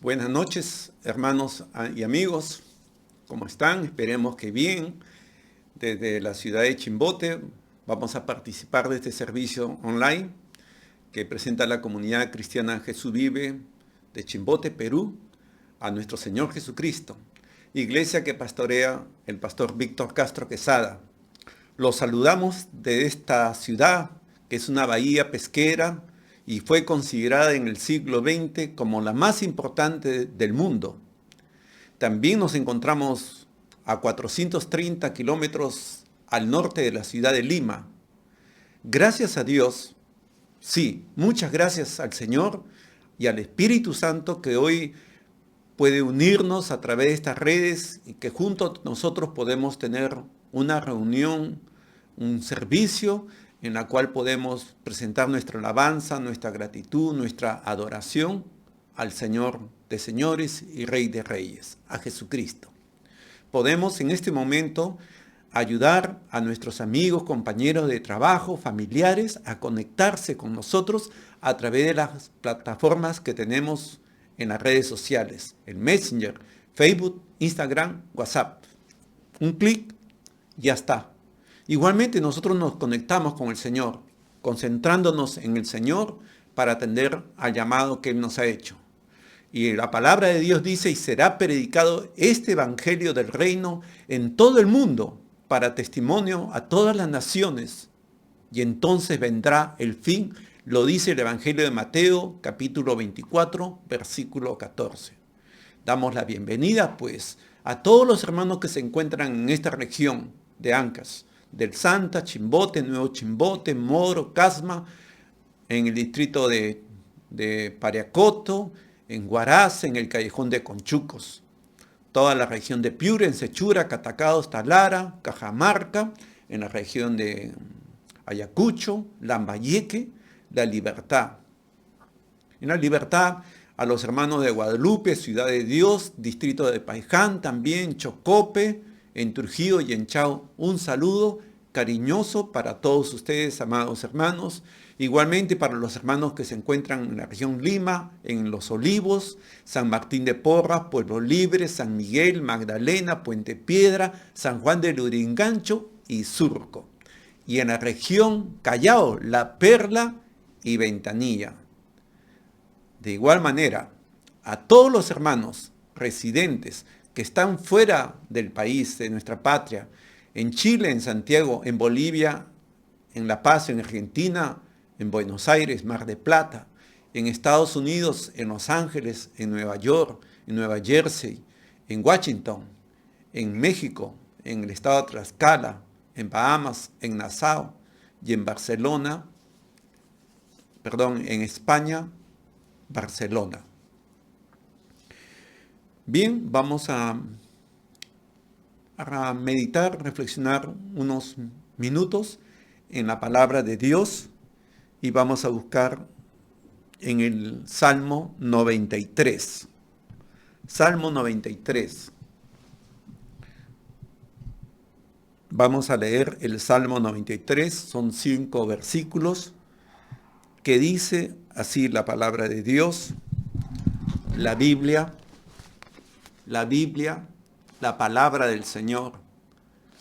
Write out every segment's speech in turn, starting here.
Buenas noches, hermanos y amigos. ¿Cómo están? Esperemos que bien. Desde la ciudad de Chimbote vamos a participar de este servicio online que presenta la comunidad cristiana Jesús Vive de Chimbote, Perú, a nuestro Señor Jesucristo. Iglesia que pastorea el pastor Víctor Castro Quesada. Los saludamos de esta ciudad, que es una bahía pesquera y fue considerada en el siglo XX como la más importante del mundo. También nos encontramos a 430 kilómetros al norte de la ciudad de Lima. Gracias a Dios, sí, muchas gracias al Señor y al Espíritu Santo que hoy puede unirnos a través de estas redes y que juntos nosotros podemos tener una reunión, un servicio en la cual podemos presentar nuestra alabanza, nuestra gratitud, nuestra adoración al Señor de señores y Rey de reyes, a Jesucristo. Podemos en este momento ayudar a nuestros amigos, compañeros de trabajo, familiares, a conectarse con nosotros a través de las plataformas que tenemos en las redes sociales, el Messenger, Facebook, Instagram, WhatsApp. Un clic, ya está. Igualmente nosotros nos conectamos con el Señor, concentrándonos en el Señor para atender al llamado que Él nos ha hecho. Y la palabra de Dios dice, y será predicado este evangelio del reino en todo el mundo para testimonio a todas las naciones. Y entonces vendrá el fin, lo dice el evangelio de Mateo, capítulo 24, versículo 14. Damos la bienvenida, pues, a todos los hermanos que se encuentran en esta región de Ancas, del Santa, Chimbote, Nuevo Chimbote, Moro, Casma, en el distrito de Pariacoto, en Huaraz, en el callejón de Conchucos, toda la región de Piura, en Sechura, Catacaos, Talara, Cajamarca, en la región de Ayacucho, Lambayeque, La Libertad. En La Libertad, a los hermanos de Guadalupe, Ciudad de Dios, distrito de Paiján, también Chocope, en Trujillo y en Chao, un saludo cariñoso para todos ustedes, amados hermanos. Igualmente para los hermanos que se encuentran en la región Lima, en Los Olivos, San Martín de Porras, Pueblo Libre, San Miguel, Magdalena, Puente Piedra, San Juan de Lurigancho y Surco. Y en la región Callao, La Perla y Ventanilla. De igual manera, a todos los hermanos residentes que están fuera del país, de nuestra patria, en Chile, en Santiago, en Bolivia, en La Paz, en Argentina, en Buenos Aires, Mar del Plata, en Estados Unidos, en Los Ángeles, en Nueva York, en Nueva Jersey, en Washington, en México, en el estado de Tlaxcala, en Bahamas, en Nassau y en Barcelona, en España, Barcelona. Bien, vamos a meditar, reflexionar unos minutos en la palabra de Dios y vamos a buscar en el Salmo 93. Salmo 93. Vamos a leer el Salmo 93, son 5 versículos que dice así la palabra de Dios, la Biblia, la palabra del Señor,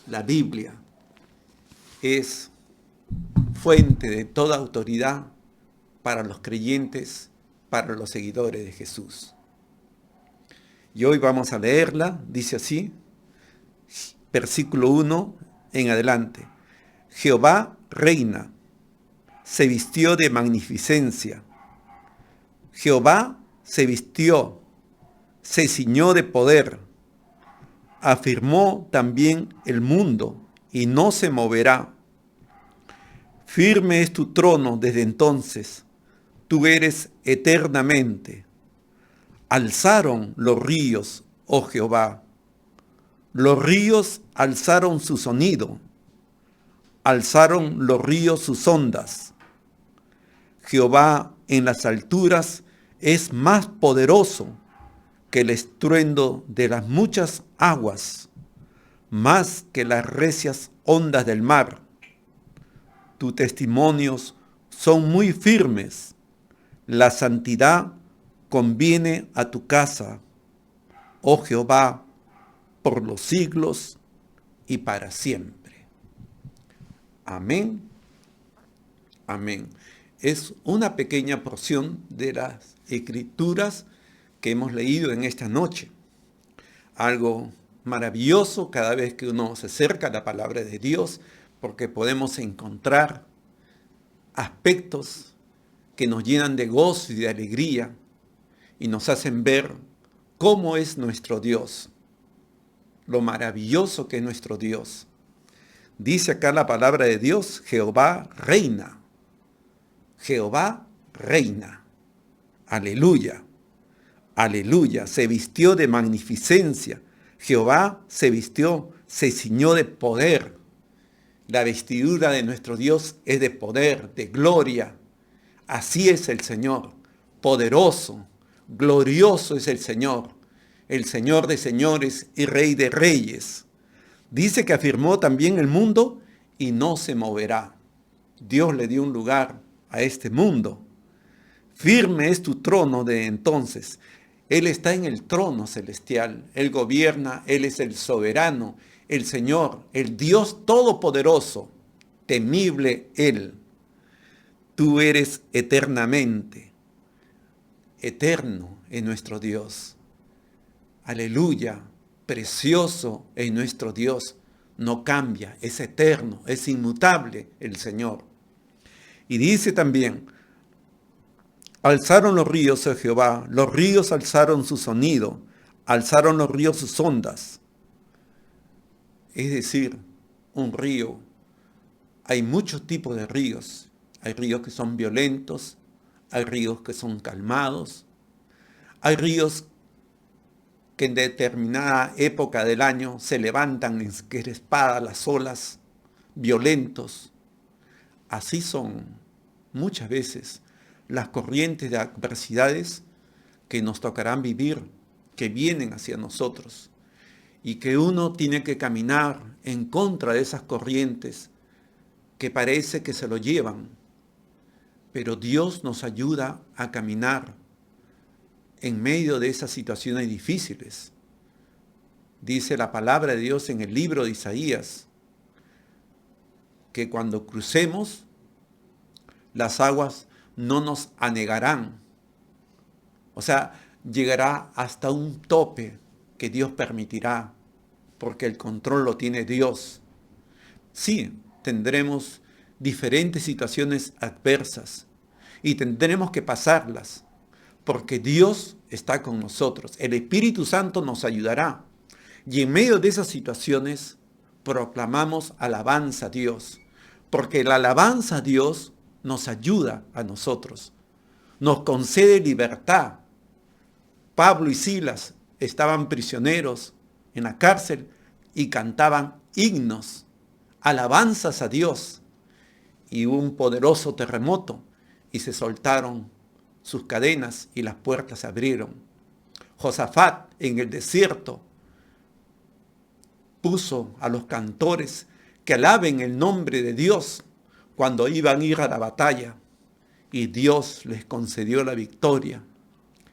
la Biblia, es fuente de toda autoridad para los creyentes, para los seguidores de Jesús. Y hoy vamos a leerla, dice así, versículo 1 en adelante. Jehová reina, se vistió de magnificencia. Jehová se vistió, se ciñó de poder, afirmó también el mundo y no se moverá. Firme es tu trono desde entonces, tú eres eternamente. Alzaron los ríos, oh Jehová, los ríos alzaron su sonido, alzaron los ríos sus ondas. Jehová en las alturas es más poderoso que el estruendo de las muchas aguas, más que las recias ondas del mar. Tus testimonios son muy firmes, la santidad conviene a tu casa, oh Jehová, por los siglos y para siempre. Amén. Amén. Es una pequeña porción de las escrituras que hemos leído en esta noche. Algo maravilloso cada vez que uno se acerca a la palabra de Dios, porque podemos encontrar aspectos que nos llenan de gozo y de alegría y nos hacen ver cómo es nuestro Dios, lo maravilloso que es nuestro Dios. Dice acá la palabra de Dios, Jehová reina. Jehová reina. Aleluya. Aleluya. Se vistió de magnificencia. Jehová se vistió, se ciñó de poder. La vestidura de nuestro Dios es de poder, de gloria. Así es el Señor, poderoso, glorioso es el Señor de señores y Rey de reyes. Dice que afirmó también el mundo y no se moverá. Dios le dio un lugar a este mundo. Firme es tu trono de entonces. Él está en el trono celestial. Él gobierna, Él es el soberano, el Señor, el Dios todopoderoso, temible Él. Tú eres eternamente, eterno en nuestro Dios. Aleluya, precioso en nuestro Dios. No cambia, es eterno, es inmutable el Señor. Y dice también, alzaron los ríos a Jehová, los ríos alzaron su sonido, alzaron los ríos sus ondas. Es decir, un río, hay muchos tipos de ríos. Hay ríos que son violentos, hay ríos que son calmados, hay ríos que en determinada época del año se levantan encrespadas las olas, violentos. Así son muchas veces las corrientes de adversidades que nos tocarán vivir, que vienen hacia nosotros, y que uno tiene que caminar en contra de esas corrientes que parece que se lo llevan. Pero Dios nos ayuda a caminar en medio de esas situaciones difíciles. Dice la palabra de Dios en el libro de Isaías, que cuando crucemos, las aguas no nos anegarán. O sea, llegará hasta un tope que Dios permitirá, porque el control lo tiene Dios. Sí, tendremos diferentes situaciones adversas y tendremos que pasarlas, porque Dios está con nosotros. El Espíritu Santo nos ayudará. Y en medio de esas situaciones proclamamos alabanza a Dios, porque la alabanza a Dios nos ayuda a nosotros, nos concede libertad. Pablo y Silas estaban prisioneros en la cárcel y cantaban himnos, alabanzas a Dios. Y hubo un poderoso terremoto y se soltaron sus cadenas y las puertas se abrieron. Josafat en el desierto puso a los cantores que alaben el nombre de Dios cuando iban a ir a la batalla, y Dios les concedió la victoria.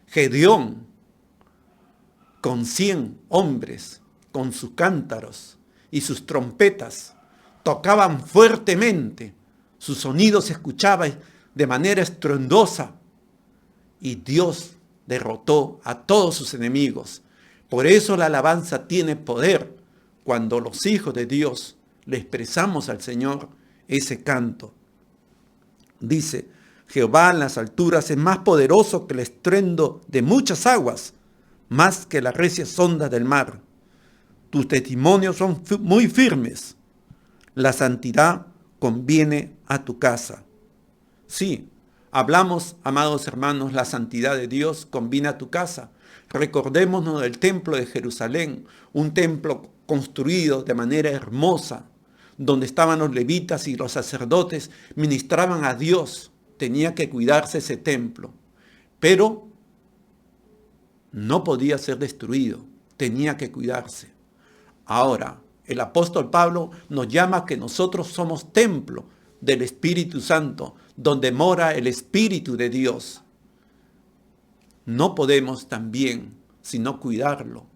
Gedeón, con 100 hombres, con sus cántaros y sus trompetas, tocaban fuertemente, su sonido se escuchaba de manera estruendosa, y Dios derrotó a todos sus enemigos. Por eso la alabanza tiene poder cuando los hijos de Dios le expresamos al Señor ese canto. Dice, Jehová en las alturas es más poderoso que el estruendo de muchas aguas, más que las recias ondas del mar. Tus testimonios son muy firmes. La santidad conviene a tu casa. Sí, hablamos, amados hermanos, la santidad de Dios conviene a tu casa. Recordémonos del templo de Jerusalén, un templo construido de manera hermosa, donde estaban los levitas y los sacerdotes, ministraban a Dios. Tenía que cuidarse ese templo, pero no podía ser destruido, tenía que cuidarse. Ahora, el apóstol Pablo nos llama a que nosotros somos templo del Espíritu Santo, donde mora el Espíritu de Dios. no podemos también sino cuidarlo.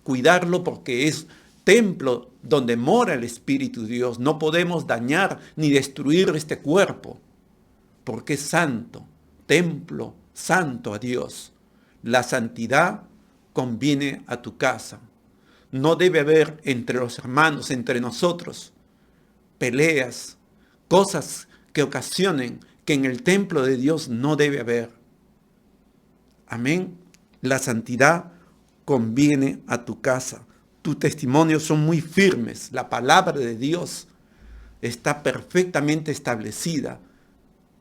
Cuidarlo porque es templo donde mora el Espíritu de Dios. No podemos dañar ni destruir este cuerpo, porque es santo, templo santo a Dios. La santidad conviene a tu casa. No debe haber entre los hermanos, entre nosotros, peleas, cosas que ocasionen que en el templo de Dios no debe haber. Amén. La santidad conviene a tu casa. Tus testimonios son muy firmes. La palabra de Dios está perfectamente establecida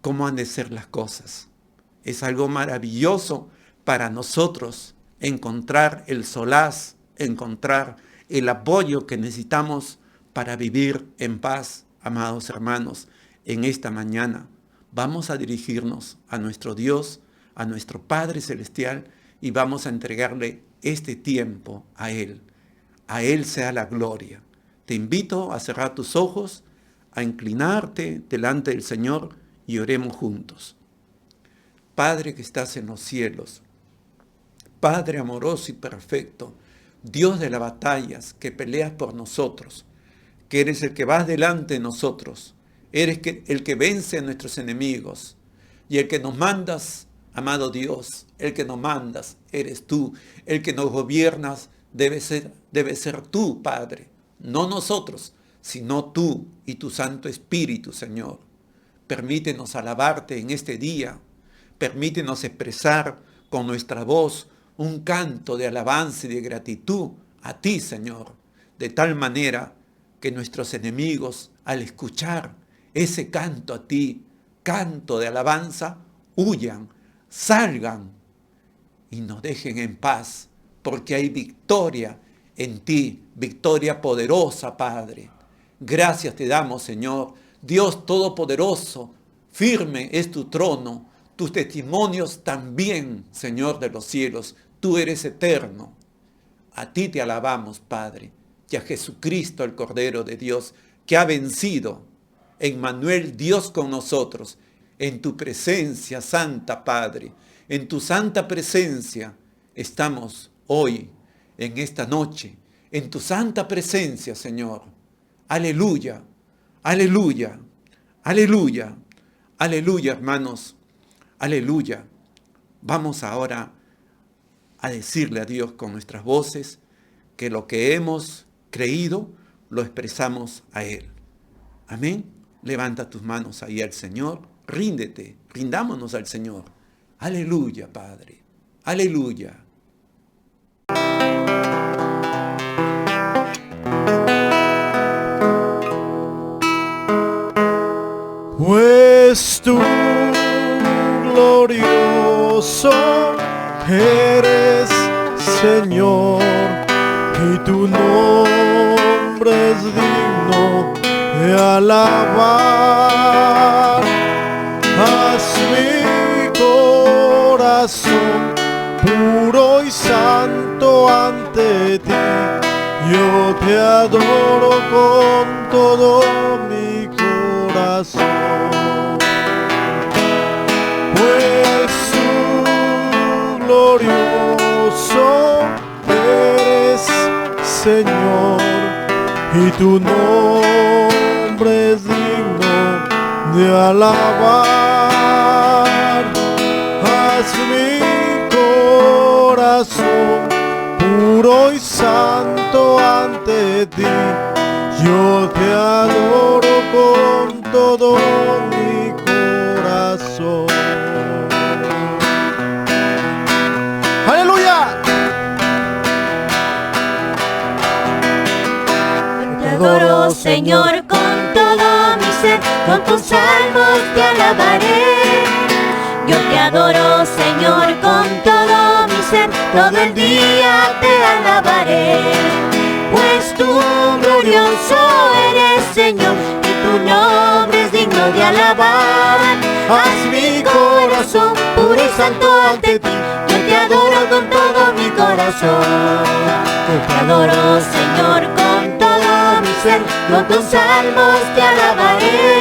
cómo han de ser las cosas. Es algo maravilloso para nosotros encontrar el solaz, encontrar el apoyo que necesitamos para vivir en paz, amados hermanos. En esta mañana vamos a dirigirnos a nuestro Dios, a nuestro Padre Celestial, y vamos a entregarle este tiempo a Él. A Él sea la gloria. Te invito a cerrar tus ojos, a inclinarte delante del Señor y oremos juntos. Padre que estás en los cielos, Padre amoroso y perfecto, Dios de las batallas, que peleas por nosotros, que eres el que vas delante de nosotros, eres el que vence a nuestros enemigos, y el que nos mandas, amado Dios, el que nos mandas eres tú, el que nos gobiernas debe ser tú, Padre, no nosotros, sino tú y tu Santo Espíritu, Señor. Permítenos alabarte en este día, permítenos expresar con nuestra voz un canto de alabanza y de gratitud a ti, Señor, de tal manera que nuestros enemigos, al escuchar ese canto a ti, canto de alabanza, huyan, salgan y nos dejen en paz, porque hay victoria en ti, victoria poderosa, Padre. Gracias te damos, Señor, Dios Todopoderoso, firme es tu trono, tus testimonios también, Señor de los cielos, tú eres eterno. A ti te alabamos, Padre, y a Jesucristo, el Cordero de Dios, que ha vencido, Emmanuel, Dios con nosotros, en tu presencia, Santa Padre, en tu santa presencia estamos hoy, en esta noche, en tu santa presencia, Señor. Aleluya, aleluya, aleluya, aleluya, hermanos, aleluya. Vamos ahora a decirle a Dios con nuestras voces que lo que hemos creído lo expresamos a Él. Amén. Levanta tus manos ahí al Señor, ríndete, rindámonos al Señor. Aleluya, Padre, aleluya. Pues tú, glorioso, eres Señor, y tu nombre es digno de alabar. Haz mi corazón puro y santo ante ti, yo te adoro con todo mi corazón. Pues tú, glorioso, eres Señor, y tu nombre es digno de alabar. Haz mi corazón puro y santo ante ti, yo te adoro con todo mi corazón. ¡Aleluya! Te adoro, Señor, con todo mi ser, con tus salmos te alabaré. Yo te adoro, Señor, con todo mi ser, todo el día te alabaré. Pues tú, glorioso eres, Señor, y tu nombre es digno de alabar. Haz mi corazón puro y santo ante ti, yo te adoro con todo mi corazón. Yo te adoro, Señor, con todo mi ser, con tus salmos te alabaré.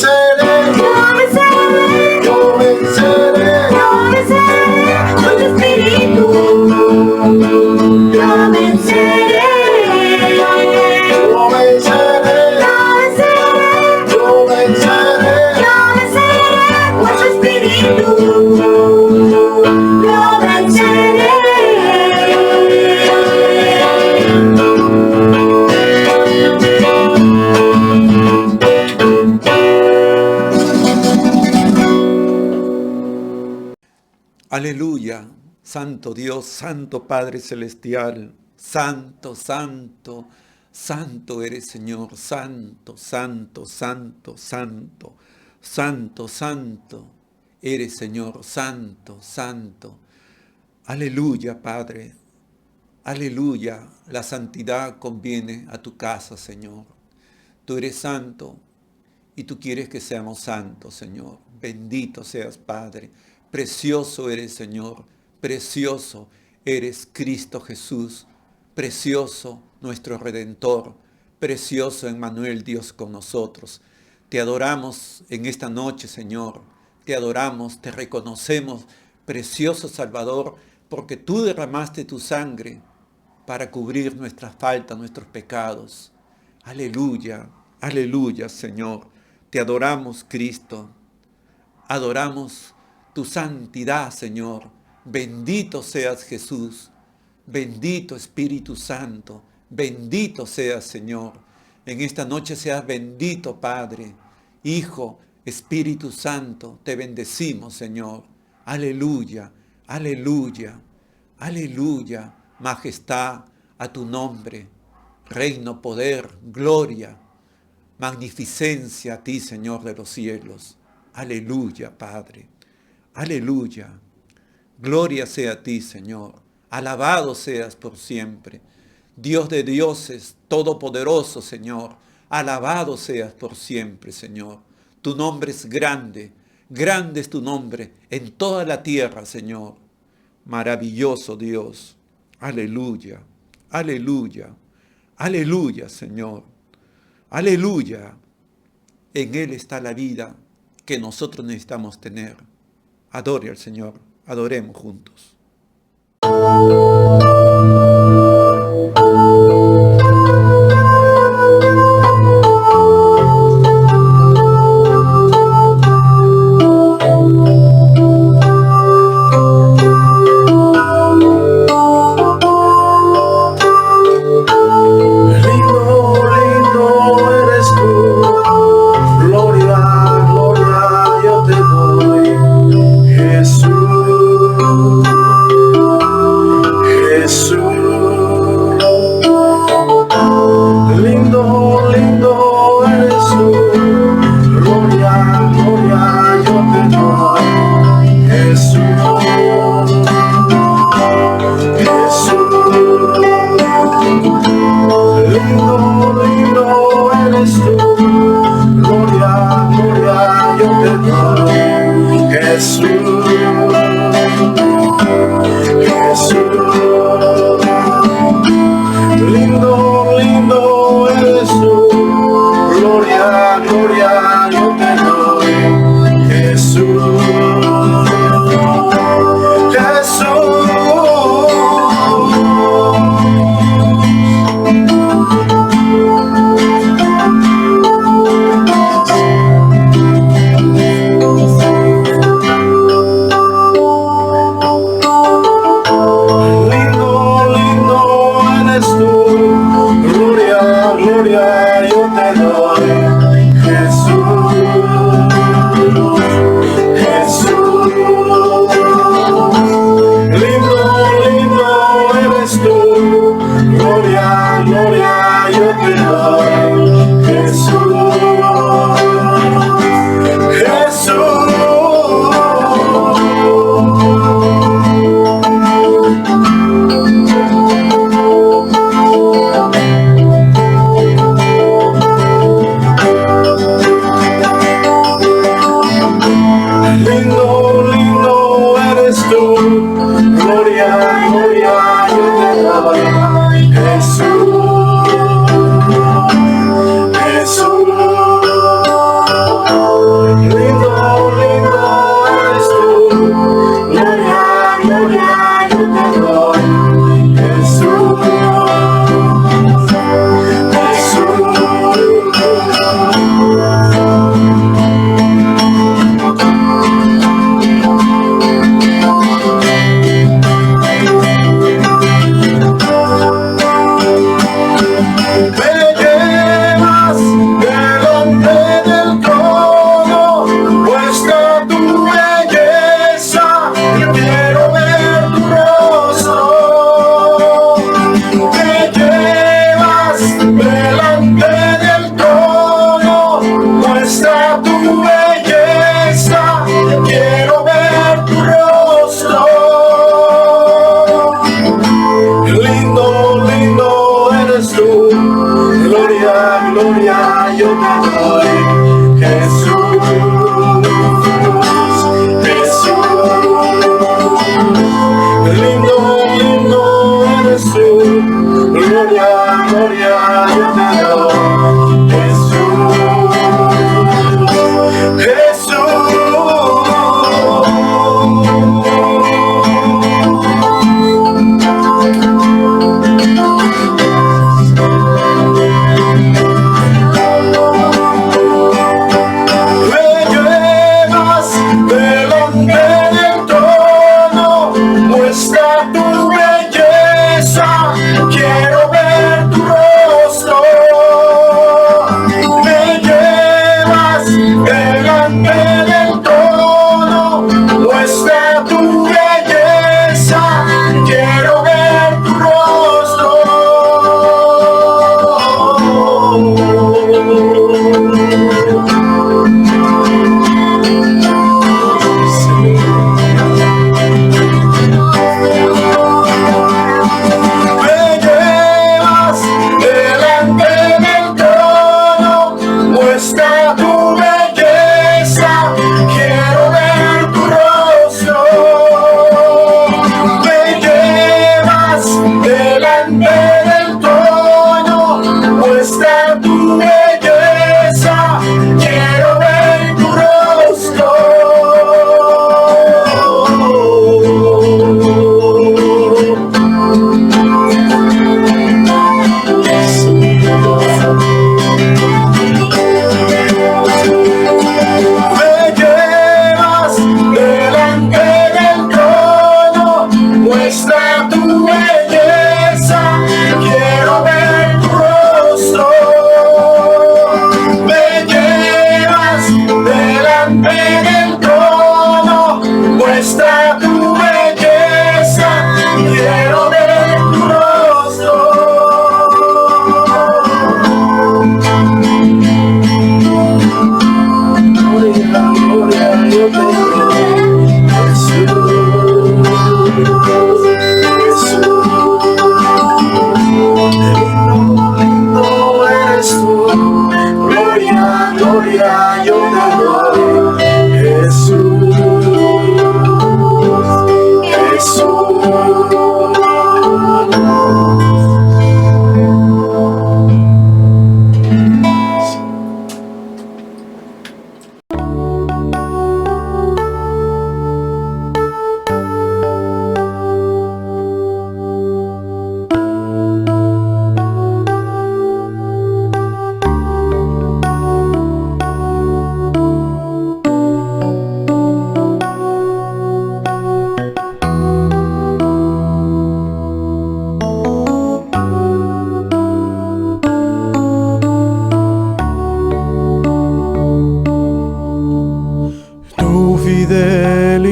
venceré, yo venceré, yo venceré, yo venceré con tu espíritu. Yo venceré, yo venceré, yo venceré, yo venceré, con su espíritu. Yo venceré. Aleluya, Santo Dios, Santo Padre Celestial, Santo, Santo, Santo eres Señor, Santo, Santo, Santo, Santo, Santo, Santo, eres Señor, Santo, Santo. Aleluya, Padre, aleluya, la santidad conviene a tu casa, Señor. Tú eres santo y tú quieres que seamos santos, Señor. Bendito seas, Padre. Precioso eres, Señor. Precioso eres Cristo Jesús. Precioso nuestro Redentor. Precioso Emmanuel, Dios con nosotros. Te adoramos en esta noche, Señor. Te adoramos, te reconocemos, precioso Salvador, porque tú derramaste tu sangre para cubrir nuestras faltas, nuestros pecados. Aleluya, aleluya, Señor. Te adoramos, Cristo. Adoramos tu santidad, Señor. Bendito seas, Jesús. Bendito Espíritu Santo. Bendito seas, Señor. En esta noche seas bendito, Padre, Hijo, Espíritu Santo. Te bendecimos, Señor. Aleluya, aleluya, aleluya. Majestad a tu nombre. Reino, poder, gloria, magnificencia a ti, Señor de los cielos. Aleluya, Padre. Aleluya. Gloria sea a ti, Señor. Alabado seas por siempre. Dios de dioses, todopoderoso, Señor. Alabado seas por siempre, Señor. Tu nombre es grande. Grande es tu nombre en toda la tierra, Señor. Maravilloso Dios. Aleluya. Aleluya. Aleluya, Señor. Aleluya. En Él está la vida que nosotros necesitamos tener. Adore al Señor. Adoremos juntos.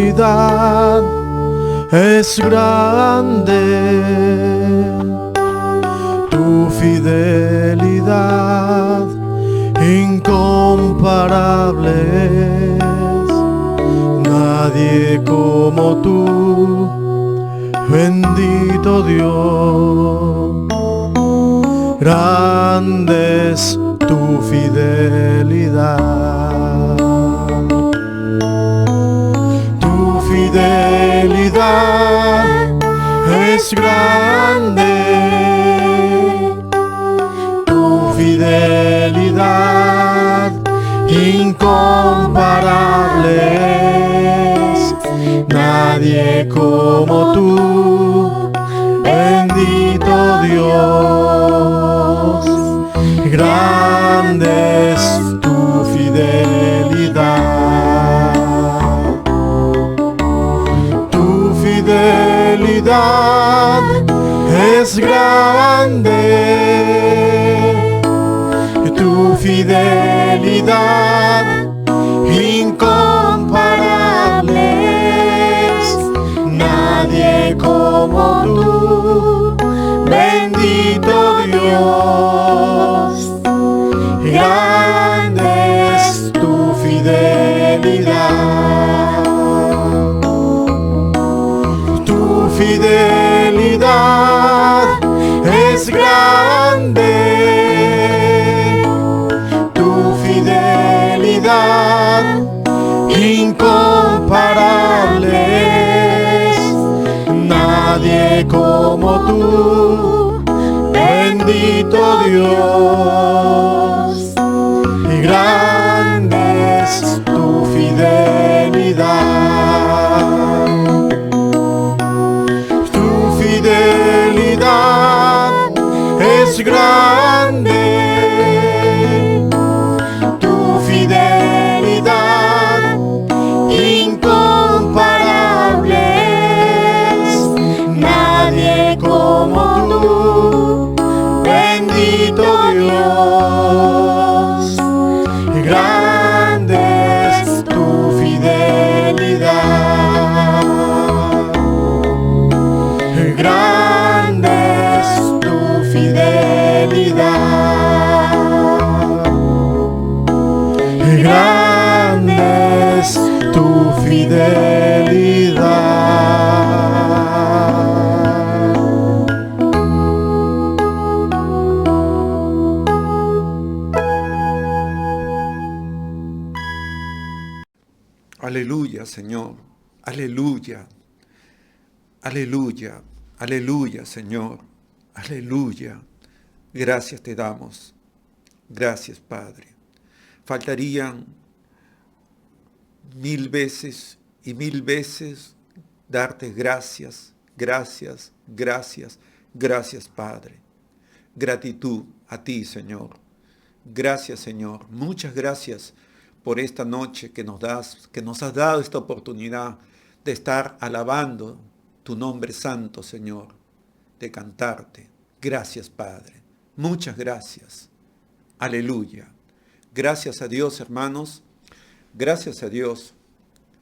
fidelidad es grande. Tu fidelidad incomparable es. Nadie como tú, bendito Dios. Grande es tu fidelidad. Tu fidelidad es grande. Tu fidelidad incomparable es. Nadie como tú, bendito Dios. Grande es tu fidelidad. Tu fidelidad es grande. Tu fidelidad incomparable es. Nadie como tú, bendito Dios. Grande es tu fidelidad. Tu fidelidad es grande. Tu fidelidad incomparable es. Nadie como tú, bendito Dios. Y grande es tu fidelidad. Tu fidelidad es grande. Tu fidelidad incomparable es. Nadie como tú, bendito Dios. Grande es tu fidelidad. Grande es tu fidelidad. Grande es tu fidelidad. Aleluya, Señor. Aleluya. Aleluya. Aleluya, Señor. Aleluya. Gracias te damos. Gracias, Padre. Faltarían 1000 veces y 1000 veces darte gracias, gracias, gracias, gracias, Padre. Gratitud a ti, Señor. Gracias, Señor. Muchas gracias por esta noche que nos has dado esta oportunidad de estar alabando tu nombre santo, Señor, de cantarte. Gracias, Padre. Muchas gracias. Aleluya. Gracias a Dios, hermanos. Gracias a Dios.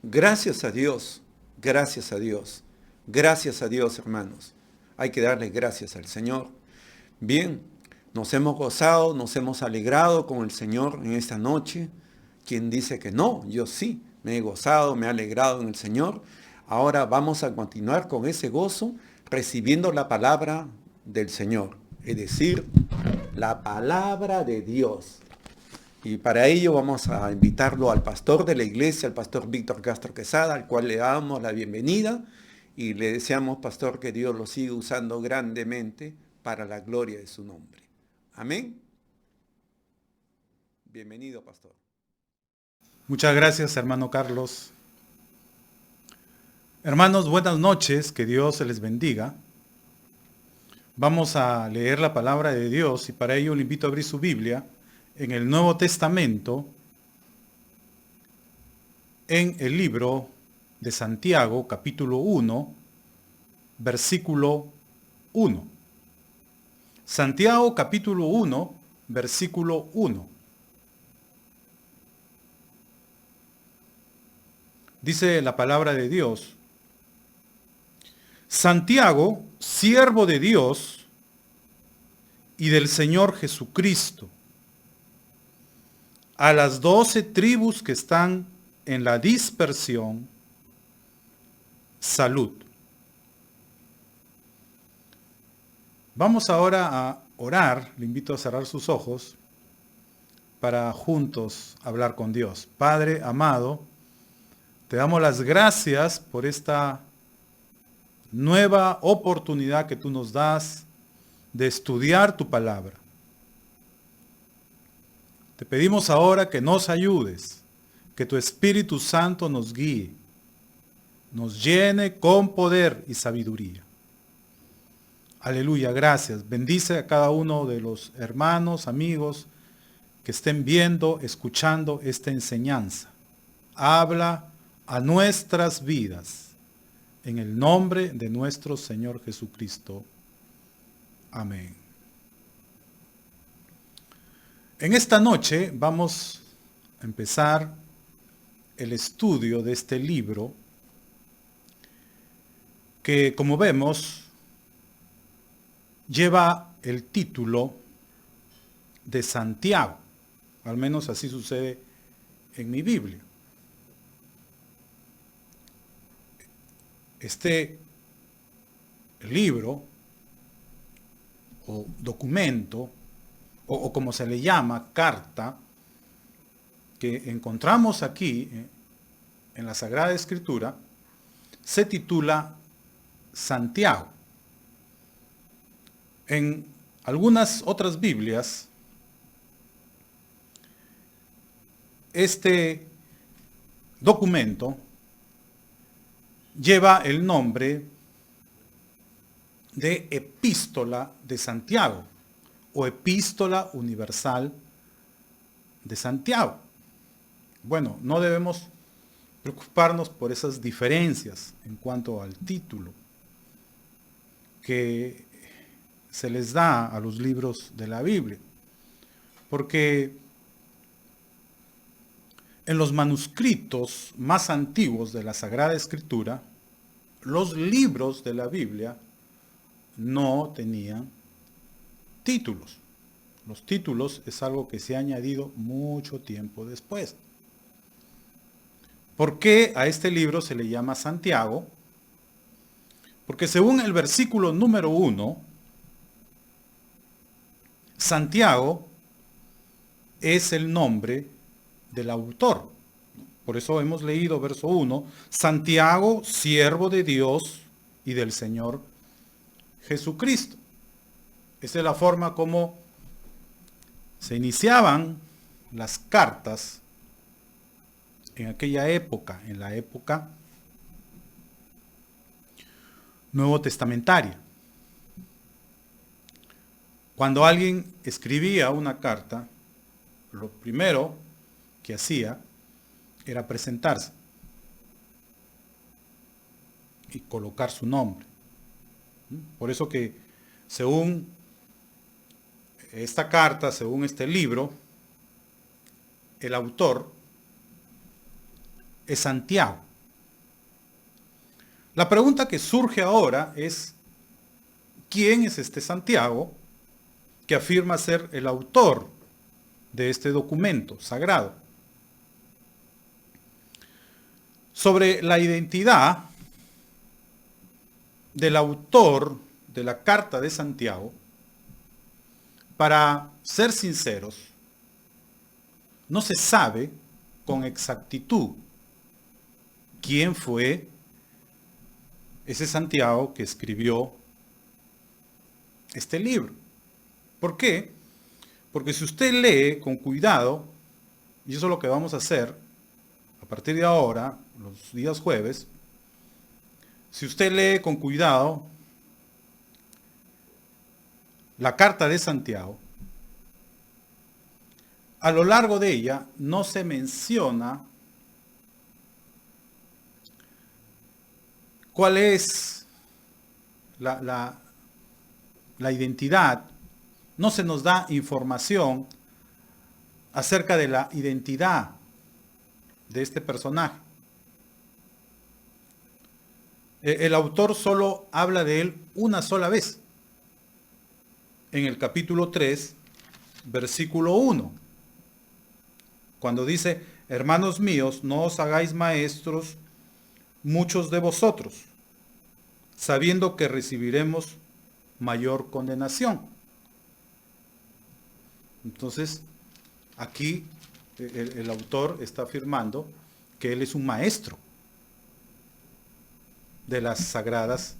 Gracias a Dios. Gracias a Dios. Gracias a Dios, hermanos. Hay que darle gracias al Señor. Bien, nos hemos gozado, nos hemos alegrado con el Señor en esta noche. ¿Quién dice que no? Yo sí, me he gozado, me he alegrado en el Señor. Ahora vamos a continuar con ese gozo, recibiendo la palabra del Señor, es decir, la palabra de Dios. Y para ello vamos a invitarlo al pastor de la iglesia, al pastor Víctor Castro Quesada, al cual le damos la bienvenida y le deseamos, pastor, que Dios lo siga usando grandemente para la gloria de su nombre. Amén. Bienvenido, pastor. Muchas gracias, hermano Carlos. Hermanos, buenas noches, que Dios les bendiga. Vamos a leer la palabra de Dios y para ello le invito a abrir su Biblia en el Nuevo Testamento, en el libro de Santiago, capítulo 1, versículo 1. Santiago, capítulo 1, versículo 1. Dice la palabra de Dios: Santiago, siervo de Dios y del Señor Jesucristo, a las 12 tribus que están en la dispersión, salud. Vamos ahora a orar. Le invito a cerrar sus ojos para juntos hablar con Dios. Padre amado, te damos las gracias por esta nueva oportunidad que tú nos das de estudiar tu palabra. Te pedimos ahora que nos ayudes, que tu Espíritu Santo nos guíe, nos llene con poder y sabiduría. Aleluya, gracias. Bendice a cada uno de los hermanos, amigos que estén viendo, escuchando esta enseñanza. Habla a nuestras vidas, en el nombre de nuestro Señor Jesucristo. Amén. En esta noche vamos a empezar el estudio de este libro que, como vemos, lleva el título de Santiago. Al menos así sucede en mi Biblia. Este libro o documento, o como se le llama, carta, que encontramos aquí en la Sagrada Escritura, se titula Santiago. En algunas otras Biblias, este documento lleva el nombre de Epístola de Santiago o Epístola Universal de Santiago. Bueno, no debemos preocuparnos por esas diferencias en cuanto al título que se les da a los libros de la Biblia, porque en los manuscritos más antiguos de la Sagrada Escritura, los libros de la Biblia no tenían títulos. Los títulos es algo que se ha añadido mucho tiempo después. ¿Por qué a este libro se le llama Santiago? Porque según el versículo número 1, Santiago es el nombre del autor. Por eso hemos leído verso 1, Santiago, siervo de Dios y del Señor Jesucristo. Esa es la forma como se iniciaban las cartas en aquella época, en la época nuevo testamentaria. Cuando alguien escribía una carta, lo primero que hacía era presentarse y colocar su nombre. Por eso que según esta carta, según este libro, el autor es Santiago. La pregunta que surge ahora es, ¿quién es este Santiago que afirma ser el autor de este documento sagrado? Sobre la identidad del autor de la carta de Santiago, para ser sinceros, no se sabe con exactitud quién fue ese Santiago que escribió este libro. ¿Por qué? Porque si usted lee con cuidado, y eso es lo que vamos a hacer a partir de ahora, los días jueves, si usted lee con cuidado la carta de Santiago, a lo largo de ella no se menciona cuál es la identidad, no se nos da información acerca de la identidad de este personaje. El autor solo habla de él una sola vez. En el capítulo 3, versículo 1. Cuando dice, hermanos míos, no os hagáis maestros muchos de vosotros, sabiendo que recibiremos mayor condenación. Entonces, aquí el autor está afirmando que él es un maestro de las sagradas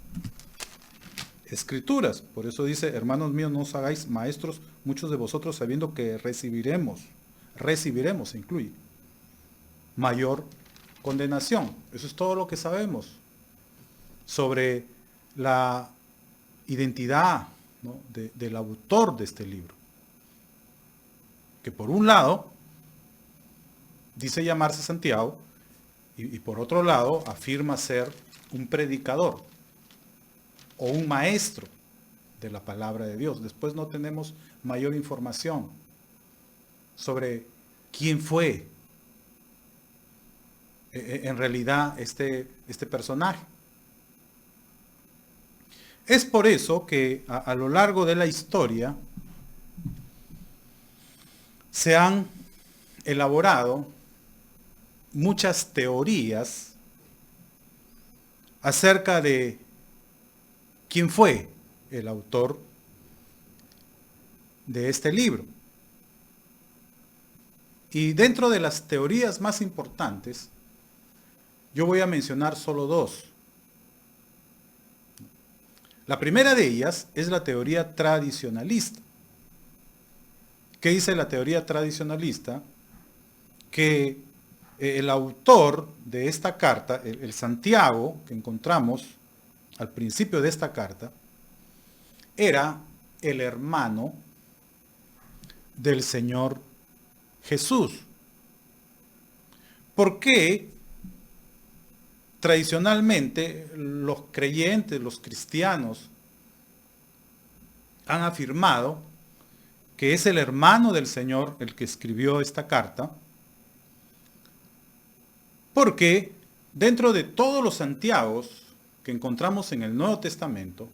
escrituras. Por eso dice, hermanos míos, no os hagáis maestros muchos de vosotros, sabiendo que recibiremos, se incluye, mayor condenación. Eso es todo lo que sabemos sobre la identidad, ¿no?, del autor de este libro. Que por un lado dice llamarse Santiago y por otro lado afirma ser un predicador o un maestro de la palabra de Dios. Después no tenemos mayor información sobre quién fue en realidad este personaje. Es por eso que a lo largo de la historia se han elaborado muchas teorías acerca de quién fue el autor de este libro. Y dentro de las teorías más importantes, yo voy a mencionar solo dos. La primera de ellas es la teoría tradicionalista. ¿Qué dice la teoría tradicionalista? Que el autor de esta carta, el Santiago que encontramos al principio de esta carta, era el hermano del Señor Jesús. ¿Por qué tradicionalmente los creyentes, los cristianos, han afirmado que es el hermano del Señor el que escribió esta carta? Porque dentro de todos los Santiagos que encontramos en el Nuevo Testamento,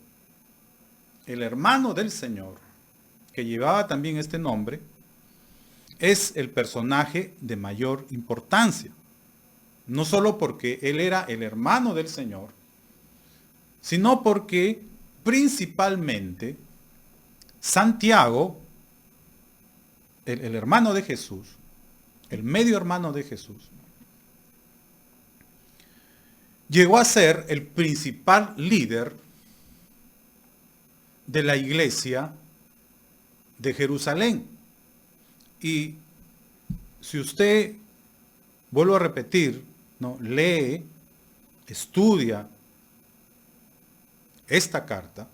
el hermano del Señor, que llevaba también este nombre, es el personaje de mayor importancia. No solo porque él era el hermano del Señor, sino porque principalmente Santiago, el hermano de Jesús, el medio hermano de Jesús, llegó a ser el principal líder de la iglesia de Jerusalén. Y si usted, vuelvo a repetir, ¿no?, lee, estudia esta carta,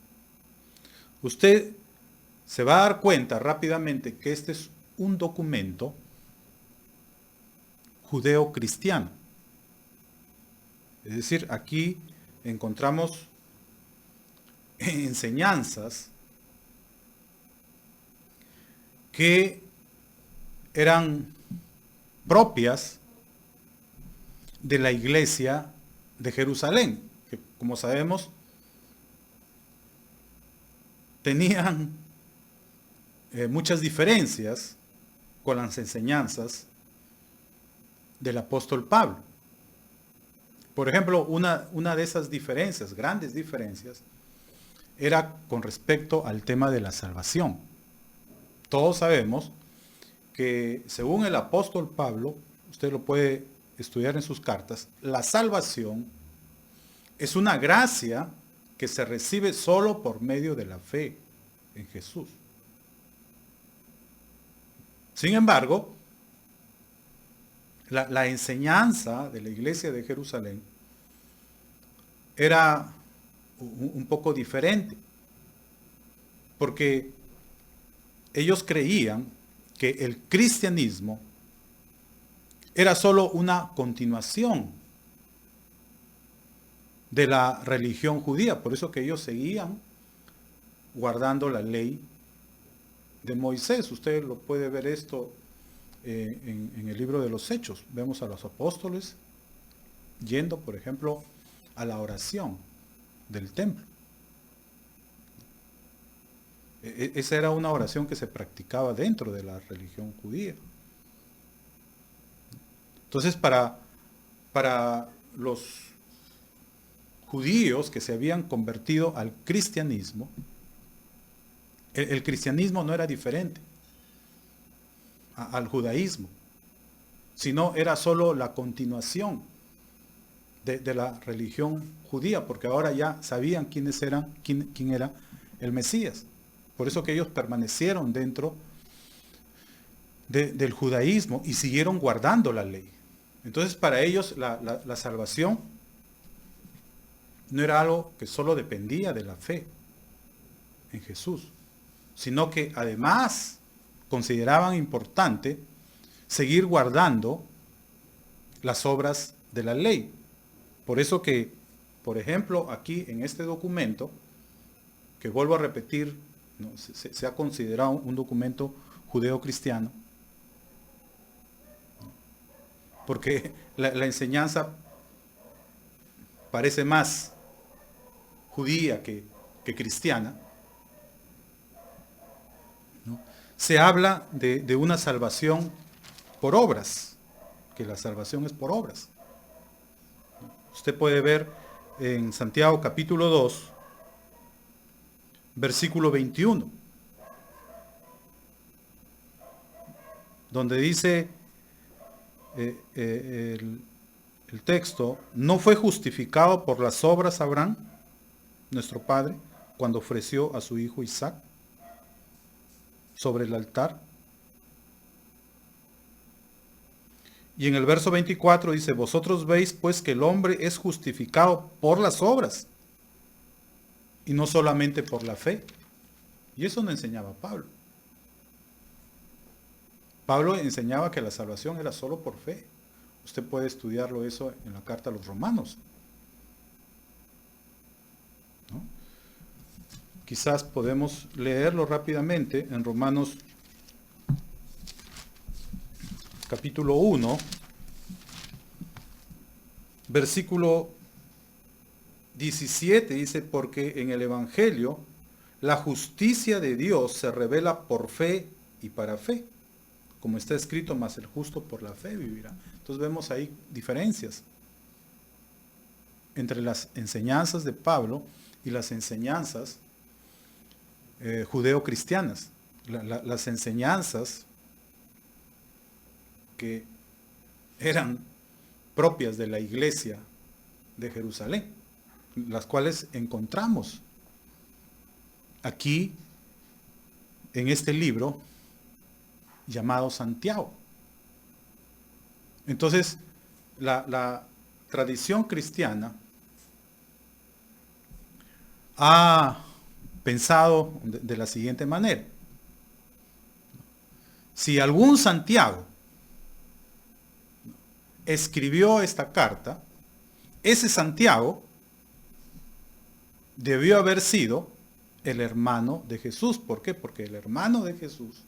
usted se va a dar cuenta rápidamente que este es un documento judeo-cristiano. Es decir, aquí encontramos enseñanzas que eran propias de la iglesia de Jerusalén, que como sabemos tenían muchas diferencias con las enseñanzas del apóstol Pablo. Por ejemplo, una de esas diferencias, grandes diferencias, era con respecto al tema de la salvación. Todos sabemos que según el apóstol Pablo, usted lo puede estudiar en sus cartas, la salvación es una gracia que se recibe solo por medio de la fe en Jesús. Sin embargo, la enseñanza de la iglesia de Jerusalén era un poco diferente, porque ellos creían que el cristianismo era solo una continuación de la religión judía, por eso que ellos seguían guardando la ley de Moisés. Usted lo puede ver esto en el libro de los Hechos. Vemos a los apóstoles yendo, por ejemplo, a la oración. del templo. Esa era una oración que se practicaba dentro de la religión judía. Entonces, para los judíos que se habían convertido al cristianismo, el cristianismo no era diferente al judaísmo, sino era solo la continuación de la religión judía, porque ahora ya sabían quién era el Mesías. Por eso que ellos permanecieron dentro del judaísmo y siguieron guardando la ley. Entonces, para ellos la salvación no era algo que solo dependía de la fe en Jesús, sino que además consideraban importante seguir guardando las obras de la ley. Por eso que, por ejemplo, aquí en este documento, que vuelvo a repetir, ¿no? se ha considerado un documento judeo-cristiano, porque la enseñanza parece más judía que cristiana, ¿no? Se habla de una salvación por obras, que la salvación es por obras. Usted puede ver en Santiago capítulo 2, versículo 21, donde dice el texto: no fue justificado por las obras Abraham, nuestro padre, cuando ofreció a su hijo Isaac sobre el altar. Y en el verso 24 dice: vosotros veis pues que el hombre es justificado por las obras y no solamente por la fe. Y eso no enseñaba Pablo. Pablo enseñaba que la salvación era solo por fe. Usted puede estudiarlo eso en la carta a los Romanos, ¿no? Quizás podemos leerlo rápidamente en Romanos capítulo 1, versículo 17, dice: porque en el Evangelio la justicia de Dios se revela por fe y para fe, como está escrito, mas el justo por la fe vivirá. Entonces vemos ahí diferencias entre las enseñanzas de Pablo y las enseñanzas judeo-cristianas. Las enseñanzas que eran propias de la iglesia de Jerusalén, las cuales encontramos aquí en este libro llamado Santiago. Entonces, la tradición cristiana ha pensado de la siguiente manera: si algún Santiago escribió esta carta, ese Santiago debió haber sido el hermano de Jesús. ¿Por qué? Porque el hermano de Jesús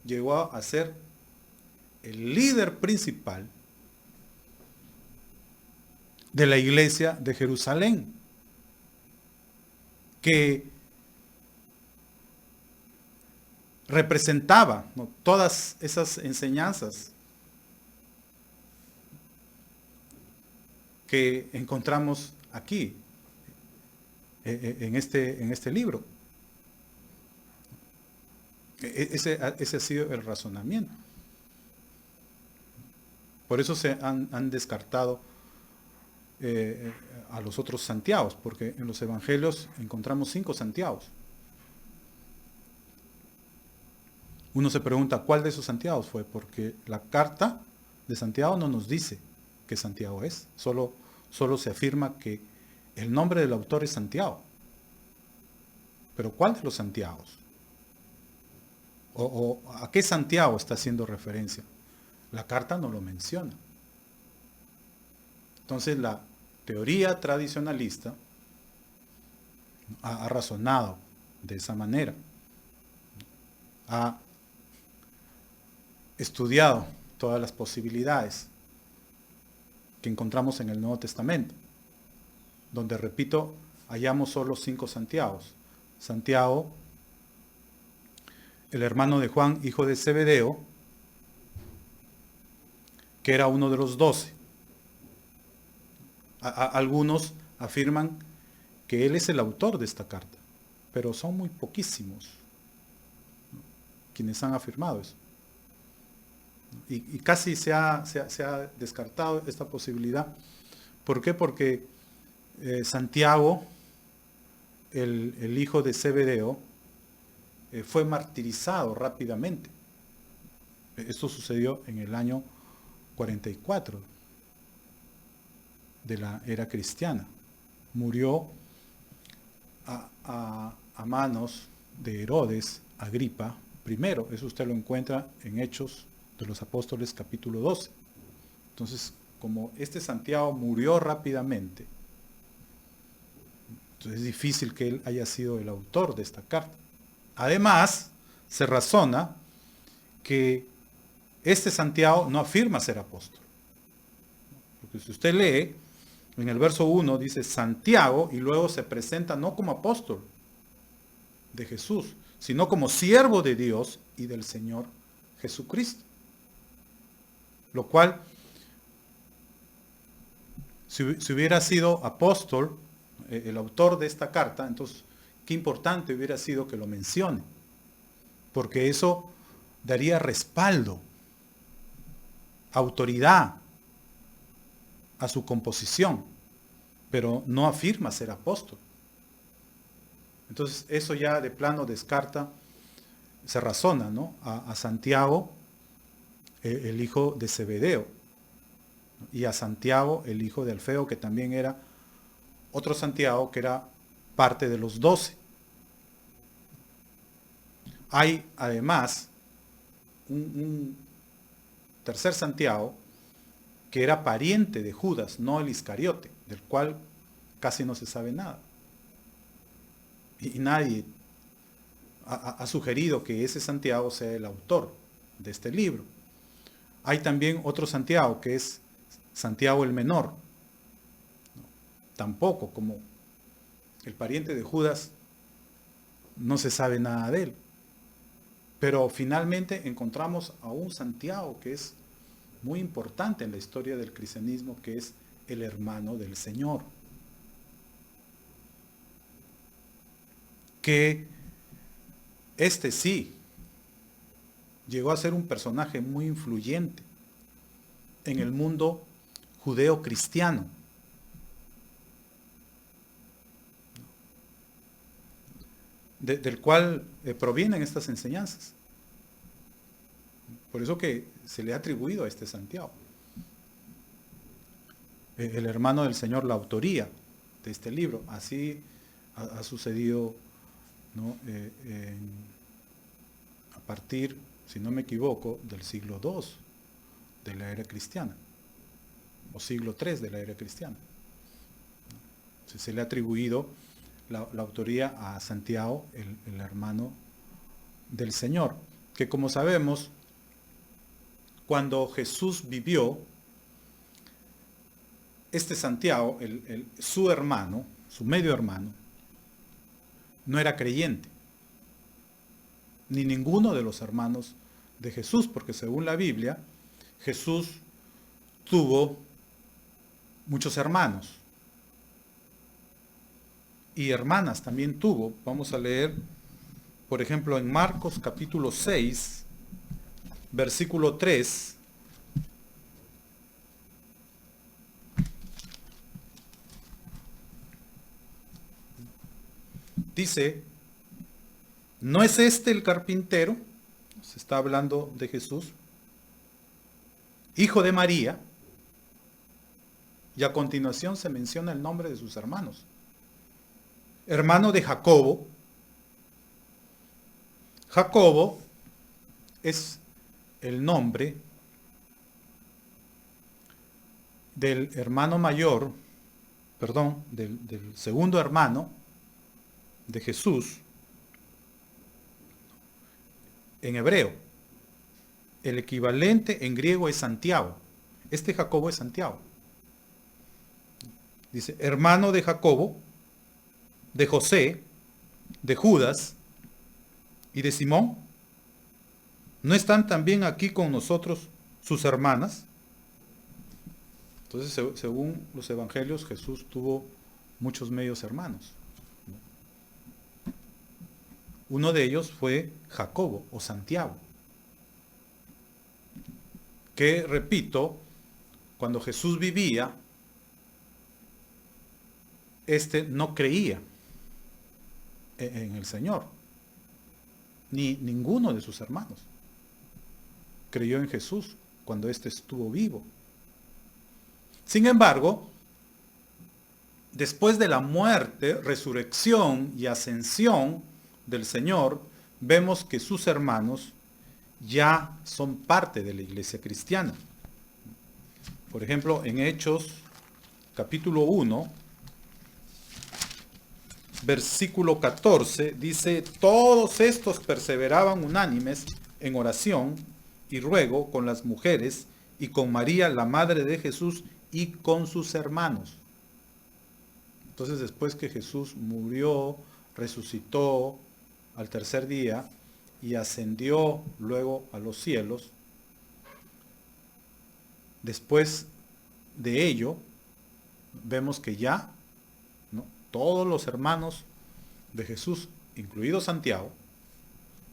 llegó a ser el líder principal de la iglesia de Jerusalén, que representaba, ¿no?, todas esas enseñanzas que encontramos aquí en este libro. Ese ha sido el razonamiento. Por eso se han descartado a los otros Santiagos, porque en los evangelios encontramos 5 Santiagos. Uno se pregunta cuál de esos Santiagos fue, porque la carta de Santiago no nos dice qué Santiago es, solo se afirma que el nombre del autor es Santiago. Pero ¿cuál de los Santiagos? ¿O a qué Santiago está haciendo referencia? La carta no lo menciona. Entonces la teoría tradicionalista ha razonado de esa manera. Ha estudiado todas las posibilidades que encontramos en el Nuevo Testamento, donde, repito, hallamos solo 5 Santiagos. Santiago, el hermano de Juan, hijo de Zebedeo, que era uno de los 12. Algunos afirman que él es el autor de esta carta, pero son muy poquísimos quienes han afirmado eso. Y casi se ha descartado esta posibilidad. ¿Por qué? Porque Santiago, el hijo de Zebedeo, fue martirizado rápidamente. Esto sucedió en el año 44 de la era cristiana. Murió a manos de Herodes Agripa I. Eso usted lo encuentra en Hechos de los Apóstoles capítulo 12. Entonces, como este Santiago murió rápidamente, entonces es difícil que él haya sido el autor de esta carta. Además, se razona que este Santiago no afirma ser apóstol. Porque si usted lee, en el verso 1 dice Santiago y luego se presenta no como apóstol de Jesús, sino como siervo de Dios y del Señor Jesucristo. Lo cual, si hubiera sido apóstol, el autor de esta carta, entonces qué importante hubiera sido que lo mencione, porque eso daría respaldo, autoridad a su composición, pero no afirma ser apóstol. Entonces eso ya de plano descarta, se razona, ¿no?, a Santiago, el hijo de Zebedeo, y a Santiago, el hijo de Alfeo, que también era otro Santiago, que era parte de los 12. Hay además un tercer Santiago, que era pariente de Judas, no el Iscariote, del cual casi no se sabe nada. Y nadie ha sugerido que ese Santiago sea el autor de este libro. Hay también otro Santiago, que es Santiago el Menor. Tampoco, como el pariente de Judas, no se sabe nada de él. Pero finalmente encontramos a un Santiago que es muy importante en la historia del cristianismo, que es el hermano del Señor. Que este sí llegó a ser un personaje muy influyente en el mundo judeo-cristiano. Del cual provienen estas enseñanzas. Por eso que se le ha atribuido a este Santiago, el hermano del Señor, la autoría de este libro. Así ha sucedido, ¿no?, a partir, si no me equivoco, del siglo II de la era cristiana, o siglo III de la era cristiana. Se le ha atribuido la autoría a Santiago, el hermano del Señor, que como sabemos, cuando Jesús vivió, este Santiago, su hermano, su medio hermano, no era creyente, ni ninguno de los hermanos de Jesús, porque según la Biblia, Jesús tuvo muchos hermanos y hermanas también tuvo. Vamos a leer, por ejemplo, en Marcos capítulo 6, versículo 3. Dice, ¿no es este el carpintero? Se está hablando de Jesús, hijo de María, y a continuación se menciona el nombre de sus hermanos. Hermano de Jacobo. Jacobo es el nombre del hermano mayor, del segundo hermano de Jesús en hebreo. El equivalente en griego es Santiago. Este Jacobo es Santiago. Dice, hermano de Jacobo, de José, de Judas y de Simón? ¿No están también aquí con nosotros sus hermanas? Entonces, según los evangelios, Jesús tuvo muchos medios hermanos. Uno de ellos fue Jacobo o Santiago, que, repito, cuando Jesús vivía, no creía en el Señor, ni ninguno de sus hermanos creyó en Jesús cuando estuvo vivo. Sin embargo, después de la muerte, resurrección y ascensión del Señor, vemos que sus hermanos ya son parte de la iglesia cristiana. Por ejemplo, en Hechos capítulo 1, versículo 14, dice: todos estos perseveraban unánimes en oración y ruego con las mujeres y con María, la madre de Jesús, y con sus hermanos. Entonces, después que Jesús murió, resucitó al tercer día y ascendió luego a los cielos, después de ello, vemos que ya, ¿no?, todos los hermanos de Jesús, incluido Santiago,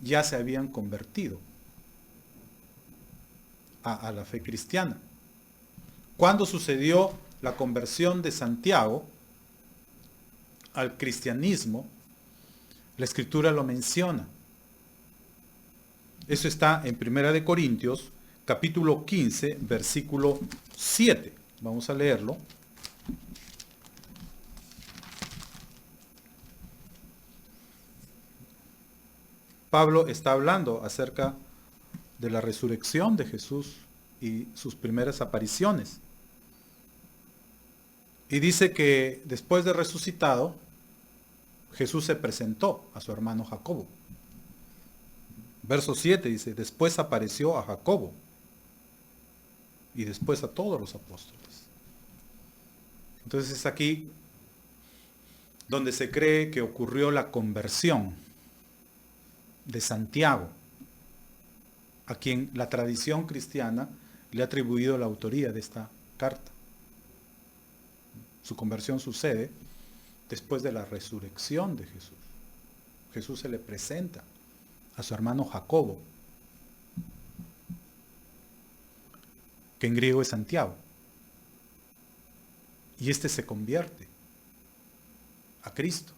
ya se habían convertido a la fe cristiana. ¿Cuándo sucedió la conversión de Santiago al cristianismo? La Escritura lo menciona. Eso está en 1 Corintios, capítulo 15, versículo 7. Vamos a leerlo. Pablo está hablando acerca de la resurrección de Jesús y sus primeras apariciones. Y dice que después de resucitado, Jesús se presentó a su hermano Jacobo. Verso 7 dice: después apareció a Jacobo y después a todos los apóstoles. Entonces es aquí donde se cree que ocurrió la conversión de Santiago, a quien la tradición cristiana le ha atribuido la autoría de esta carta. Su conversión sucede después de la resurrección de Jesús. Jesús se le presenta a su hermano Jacobo, que en griego es Santiago, y este se convierte a Cristo.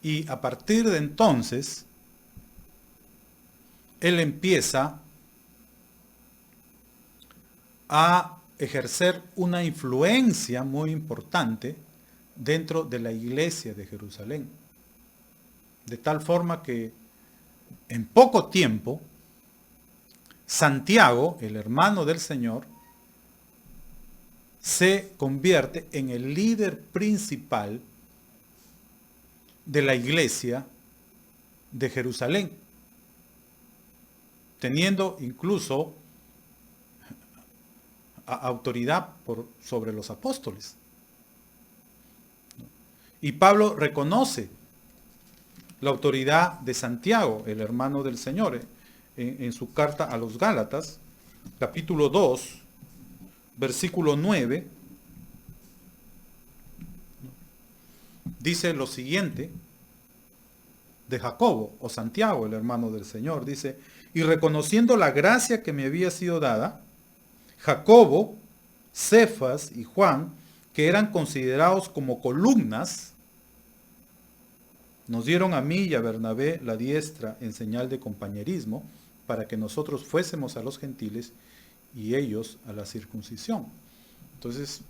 Y a partir de entonces, él empieza a ejercer una influencia muy importante dentro de la iglesia de Jerusalén. De tal forma que en poco tiempo, Santiago, el hermano del Señor, se convierte en el líder principal de la iglesia de Jerusalén, teniendo incluso autoridad sobre los apóstoles. Y Pablo reconoce la autoridad de Santiago, el hermano del Señor, en su carta a los Gálatas, capítulo 2, versículo 9, dice lo siguiente de Jacobo, o Santiago, el hermano del Señor, dice: y reconociendo la gracia que me había sido dada, Jacobo, Cefas y Juan, que eran considerados como columnas, nos dieron a mí y a Bernabé la diestra en señal de compañerismo, para que nosotros fuésemos a los gentiles y ellos a la circuncisión. Entonces,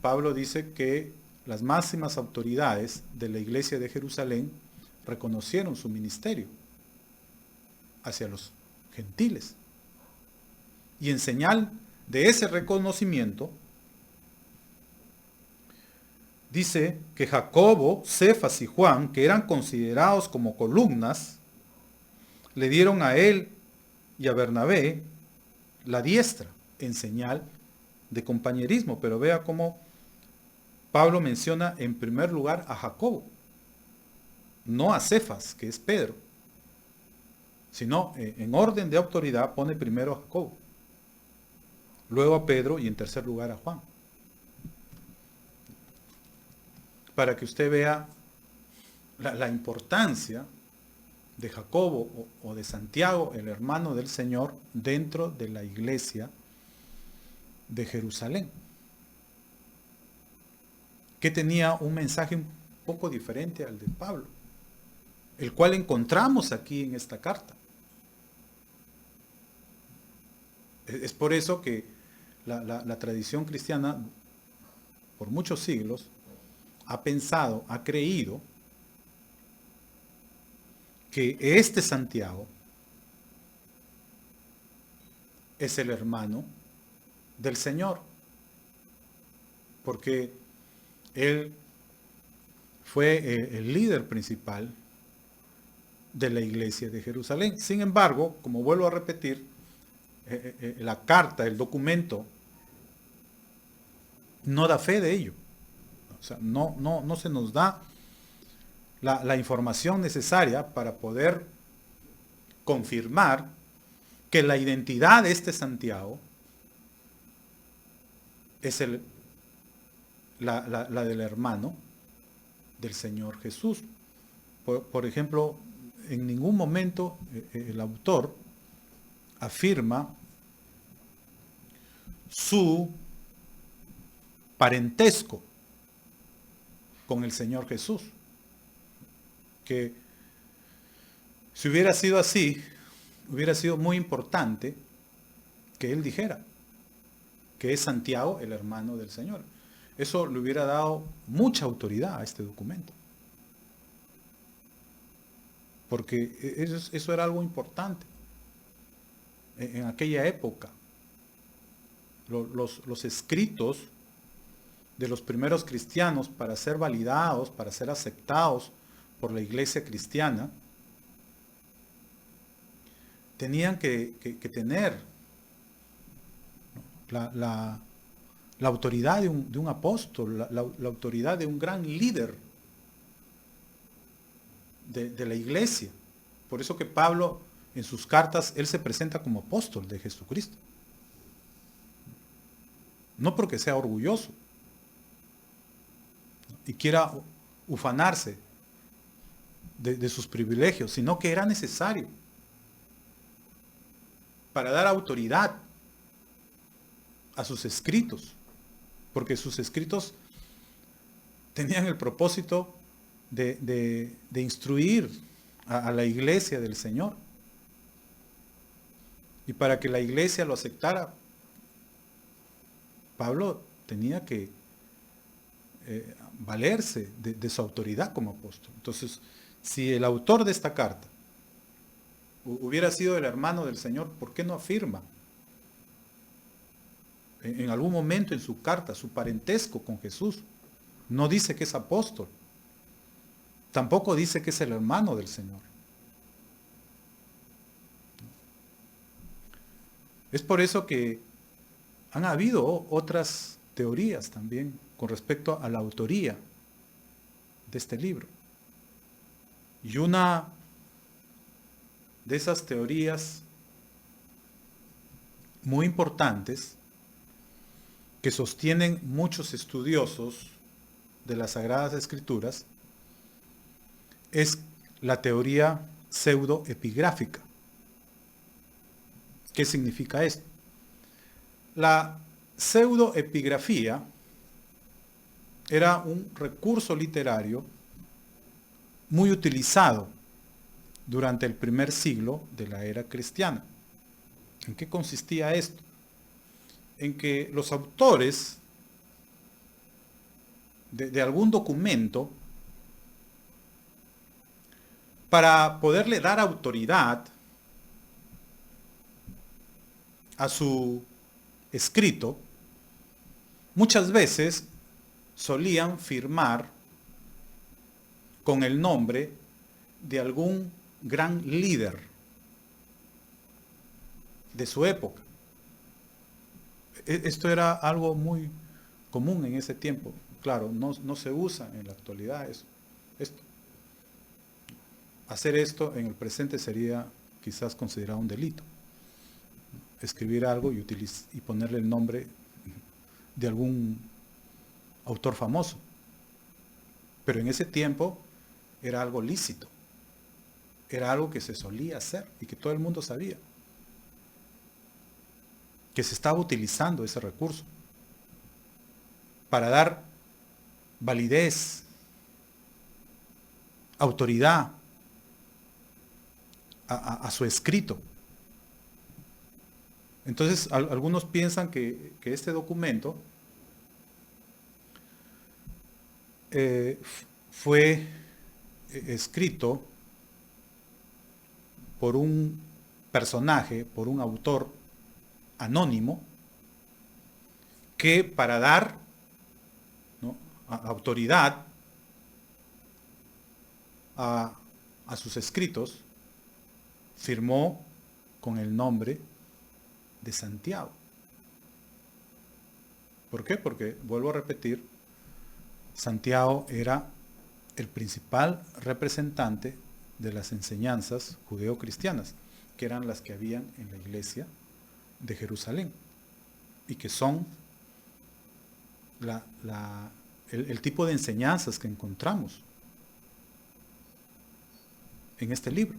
Pablo dice que las máximas autoridades de la iglesia de Jerusalén reconocieron su ministerio hacia los gentiles. Y en señal de ese reconocimiento, dice que Jacobo, Cefas y Juan, que eran considerados como columnas, le dieron a él y a Bernabé la diestra en señal de compañerismo. Pero vea cómo Pablo menciona en primer lugar a Jacobo, no a Cefas, que es Pedro, sino en orden de autoridad pone primero a Jacobo, luego a Pedro y en tercer lugar a Juan. Para que usted vea la importancia de Jacobo o de Santiago, el hermano del Señor, dentro de la iglesia de Jerusalén, que tenía un mensaje un poco diferente al de Pablo, el cual encontramos aquí en esta carta. Es por eso que la tradición cristiana, por muchos siglos, ha pensado, ha creído que este Santiago es el hermano del Señor, porque él fue el líder principal de la iglesia de Jerusalén. Sin embargo, como vuelvo a repetir, la carta, el documento, no da fe de ello. O sea, no se nos da la información necesaria para poder confirmar que la identidad de este Santiago es la del hermano del Señor Jesús. Por ejemplo, en ningún momento el autor afirma su parentesco con el Señor Jesús. Que si hubiera sido así, hubiera sido muy importante que él dijera que es Santiago el hermano del Señor. Eso le hubiera dado mucha autoridad a este documento. Porque eso era algo importante en aquella época. Los escritos de los primeros cristianos, para ser validados, para ser aceptados por la iglesia cristiana, tenían que tener la autoridad de un apóstol, la autoridad de un gran líder de la iglesia. Por eso que Pablo, en sus cartas, él se presenta como apóstol de Jesucristo. No porque sea orgulloso y quiera ufanarse de sus privilegios, sino que era necesario para dar autoridad a sus escritos, porque sus escritos tenían el propósito de instruir a la iglesia del Señor. Y para que la iglesia lo aceptara, Pablo tenía que valerse de su autoridad como apóstol. Entonces, si el autor de esta carta hubiera sido el hermano del Señor, ¿por qué no afirma en algún momento en su carta su parentesco con Jesús? No dice que es apóstol, tampoco dice que es el hermano del Señor. Es por eso que han habido otras teorías también con respecto a la autoría de este libro. Y una de esas teorías muy importantes que sostienen muchos estudiosos de las Sagradas Escrituras es la teoría pseudoepigráfica. ¿Qué significa esto? La pseudoepigrafía era un recurso literario muy utilizado durante el primer siglo de la era cristiana. ¿En qué consistía esto? En que los autores de algún documento, para poderle dar autoridad a su escrito, muchas veces solían firmar con el nombre de algún gran líder de su época. Esto era algo muy común en ese tiempo. claro, no se usa en la actualidad eso. Esto. Hacer esto en el presente sería quizás considerado un delito. Escribir algo y ponerle el nombre de algún autor famoso. Pero en ese tiempo era algo lícito. Era algo que se solía hacer y que todo el mundo sabía. Que se estaba utilizando ese recurso para dar validez, autoridad a su escrito. Entonces, algunos piensan que este documento fue escrito por un personaje, por un autor anónimo, que para dar, ¿no?, autoridad a sus escritos, firmó con el nombre de Santiago. ¿Por qué? Porque, vuelvo a repetir, Santiago era el principal representante de las enseñanzas judeocristianas, que eran las que habían en la iglesia de Jerusalén, y que son el tipo de enseñanzas que encontramos en este libro.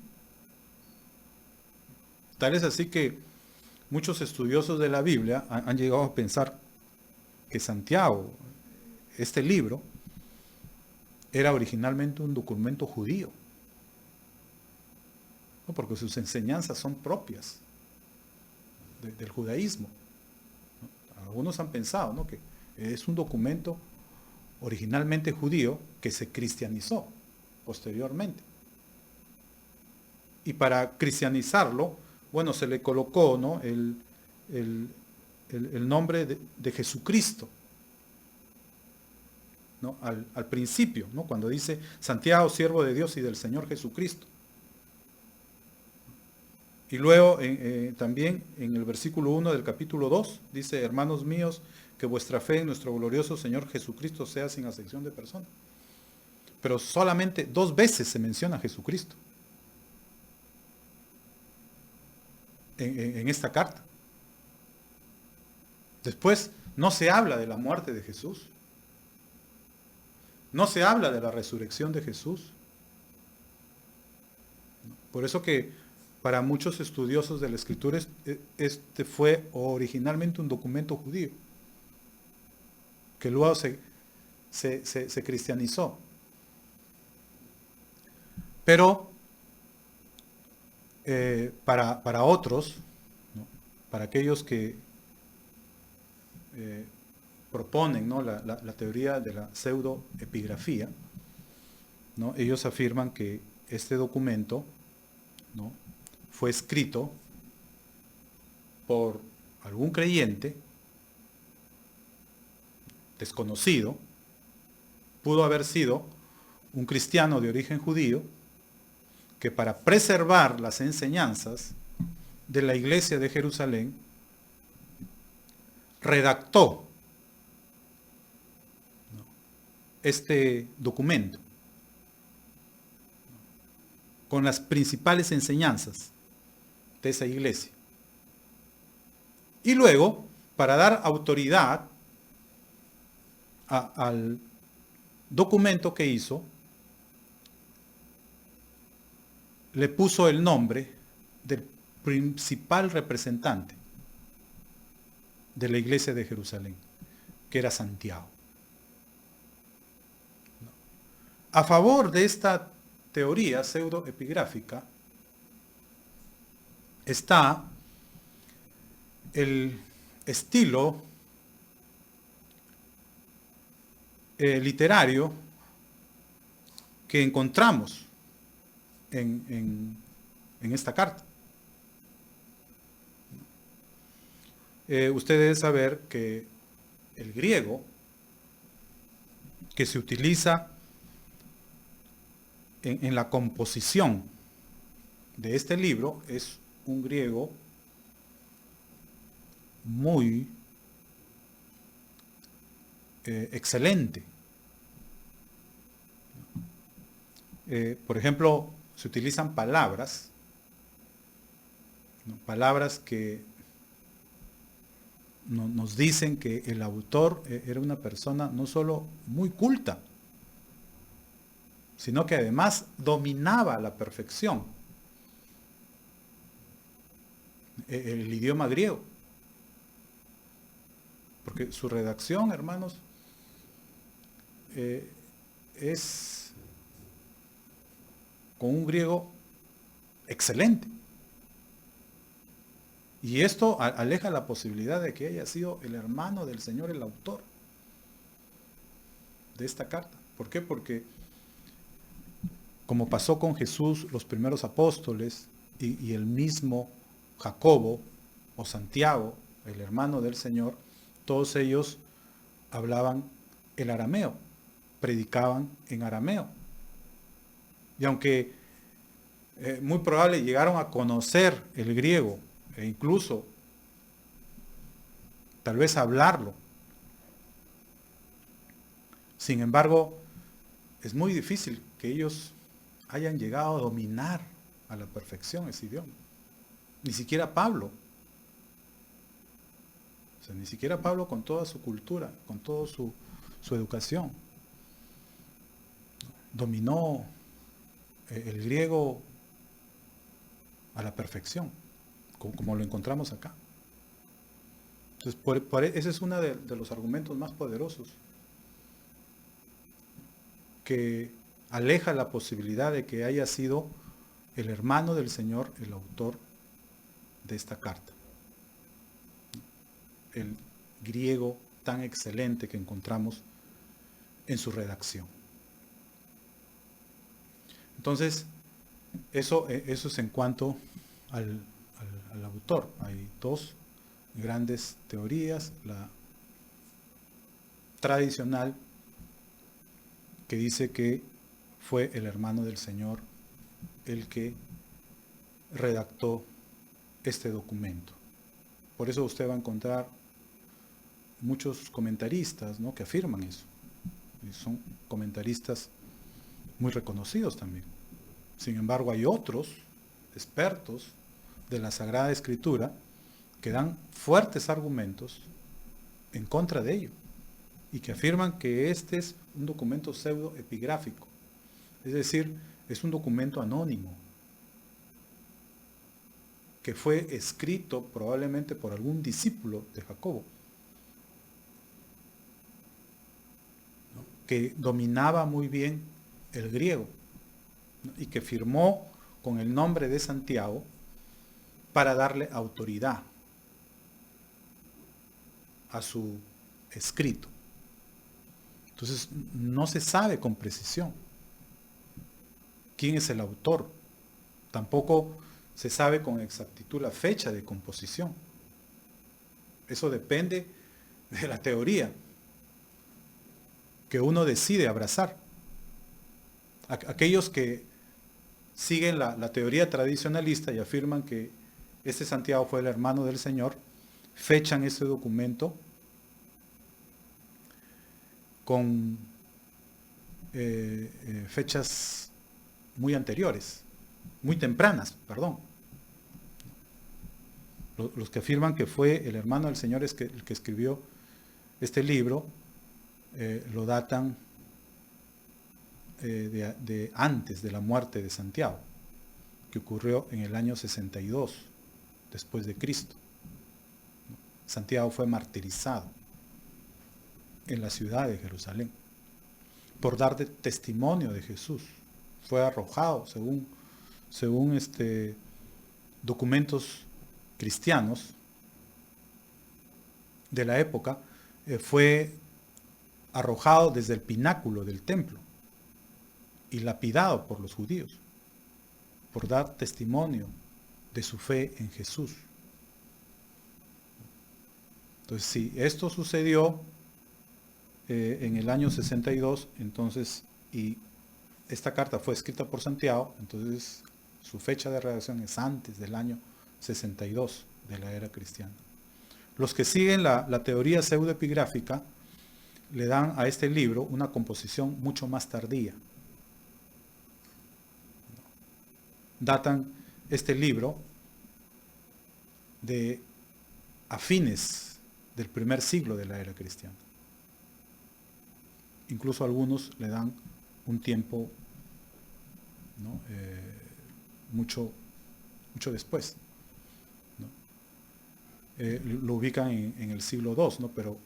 Tal es así que muchos estudiosos de la Biblia han llegado a pensar que Santiago, este libro, era originalmente un documento judío, ¿no?, porque sus enseñanzas son propias del judaísmo, ¿no? Algunos han pensado, ¿no?, que es un documento originalmente judío que se cristianizó posteriormente. Y para cristianizarlo, bueno, se le colocó, ¿no?, el nombre de Jesucristo, ¿no?, al principio, ¿no?, cuando dice Santiago, siervo de Dios y del Señor Jesucristo. Y luego también en el versículo 1 del capítulo 2 dice: hermanos míos, que vuestra fe en nuestro glorioso Señor Jesucristo sea sin acepción de persona. Pero solamente 2 veces se menciona a Jesucristo en esta carta. Después no se habla de la muerte de Jesús. No se habla de la resurrección de Jesús. Por eso que para muchos estudiosos de la Escritura este fue originalmente un documento judío, que luego se cristianizó. Pero para otros, ¿no?, para aquellos que proponen, ¿no?, la teoría de la pseudoepigrafía, ¿no?, ellos afirman que este documento, ¿no?, fue escrito por algún creyente desconocido, pudo haber sido un cristiano de origen judío, que para preservar las enseñanzas de la iglesia de Jerusalén, redactó, ¿no?, este documento con las principales enseñanzas de esa iglesia. Y luego, para dar autoridad al documento que hizo, le puso el nombre del principal representante de la iglesia de Jerusalén, que era Santiago. A favor de esta teoría pseudoepigráfica está el estilo literario que encontramos en esta carta. Usted debe saber que el griego que se utiliza en la composición de este libro es un griego muy excelente, por ejemplo, se utilizan palabras, ¿no? Palabras que nos dicen que el autor era una persona no solo muy culta, sino que además dominaba a la perfección el idioma griego. Porque su redacción, hermanos, es con un griego excelente. Y esto aleja la posibilidad de que haya sido el hermano del Señor el autor de esta carta. ¿Por qué? Porque como pasó con Jesús, los primeros apóstoles y el mismo Jacobo o Santiago, el hermano del Señor, todos ellos hablaban el arameo, predicaban en arameo. Y aunque muy probable llegaron a conocer el griego e incluso tal vez hablarlo, sin embargo, es muy difícil que ellos hayan llegado a dominar a la perfección ese idioma. Ni siquiera Pablo. O sea, ni siquiera Pablo con toda su cultura, con toda su educación, dominó el griego a la perfección, como lo encontramos acá. Entonces, ese es uno de los argumentos más poderosos que aleja la posibilidad de que haya sido el hermano del Señor el autor de esta carta. El griego tan excelente que encontramos en su redacción. Entonces, eso es en cuanto al autor. Hay dos grandes teorías. La tradicional, que dice que fue el hermano del Señor el que redactó este documento. Por eso usted va a encontrar muchos comentaristas, ¿no?, que afirman eso. Y son comentaristas muy reconocidos también. Sin embargo, hay otros expertos de la Sagrada Escritura que dan fuertes argumentos en contra de ello y que afirman que este es un documento pseudoepigráfico, es decir, es un documento anónimo que fue escrito probablemente por algún discípulo de Jacobo, ¿no?, que dominaba muy bien el griego, ¿no?, y que firmó con el nombre de Santiago para darle autoridad a su escrito. Entonces, no se sabe con precisión quién es el autor. Tampoco se sabe con exactitud la fecha de composición. Eso depende de la teoría que uno decide abrazar. Aquellos que siguen la teoría tradicionalista y afirman que este Santiago fue el hermano del Señor, fechan ese documento con fechas muy anteriores, muy tempranas, perdón. Los que afirman que fue el hermano del Señor el que escribió este libro, lo datan de antes de la muerte de Santiago, que ocurrió en el año 62 después de Cristo. Santiago fue martirizado en la ciudad de Jerusalén por dar testimonio de Jesús. Fue arrojado, según documentos cristianos de la época, fue arrojado desde el pináculo del templo y lapidado por los judíos por dar testimonio de su fe en Jesús. Entonces, si esto sucedió en el año 62, entonces, y esta carta fue escrita por Santiago, entonces su fecha de redacción es antes del año 62 de la era cristiana. Los que siguen la teoría pseudoepigráfica le dan a este libro una composición mucho más tardía. datan este libro a fines del primer siglo de la era cristiana. Incluso algunos le dan un tiempo, ¿no? mucho después, ¿no? Lo ubican en el siglo II, ¿no? Pero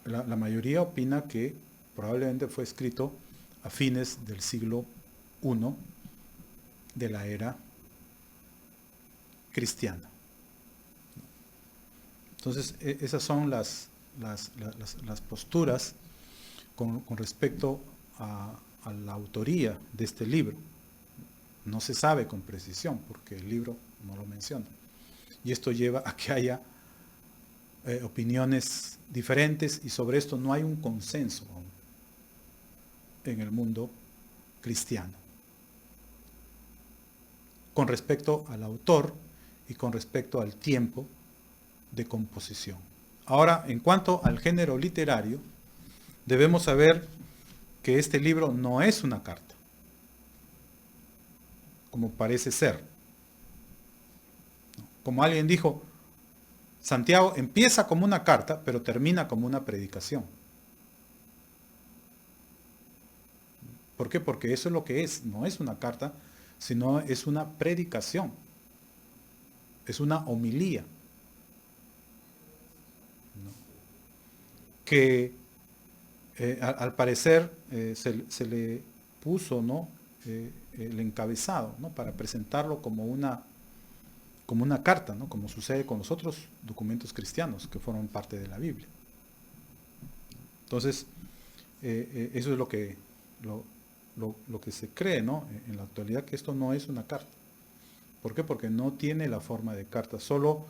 la mayoría opina que probablemente fue escrito a fines del siglo I de la era cristiana. Entonces, esas son las posturas con respecto a la autoría de este libro. No se sabe con precisión porque el libro no lo menciona. Y esto lleva a que haya opiniones diferentes, y sobre esto no hay un consenso aún en el mundo cristiano con respecto al autor y con respecto al tiempo de composición. Ahora, en cuanto al género literario, debemos saber que este libro no es una carta, como parece ser. Como alguien dijo, Santiago empieza como una carta, pero termina como una predicación. ¿Por qué? Porque eso es lo que es. No es una carta, sino es una predicación. Es una homilía. ¿No? Que al parecer se le puso, ¿no? El encabezado, ¿no? Para presentarlo como una carta, ¿no? Como sucede con los otros documentos cristianos que forman parte de la Biblia. Entonces, eso es lo que se cree, ¿no? En la actualidad, que esto no es una carta. ¿Por qué? Porque no tiene la forma de carta, solo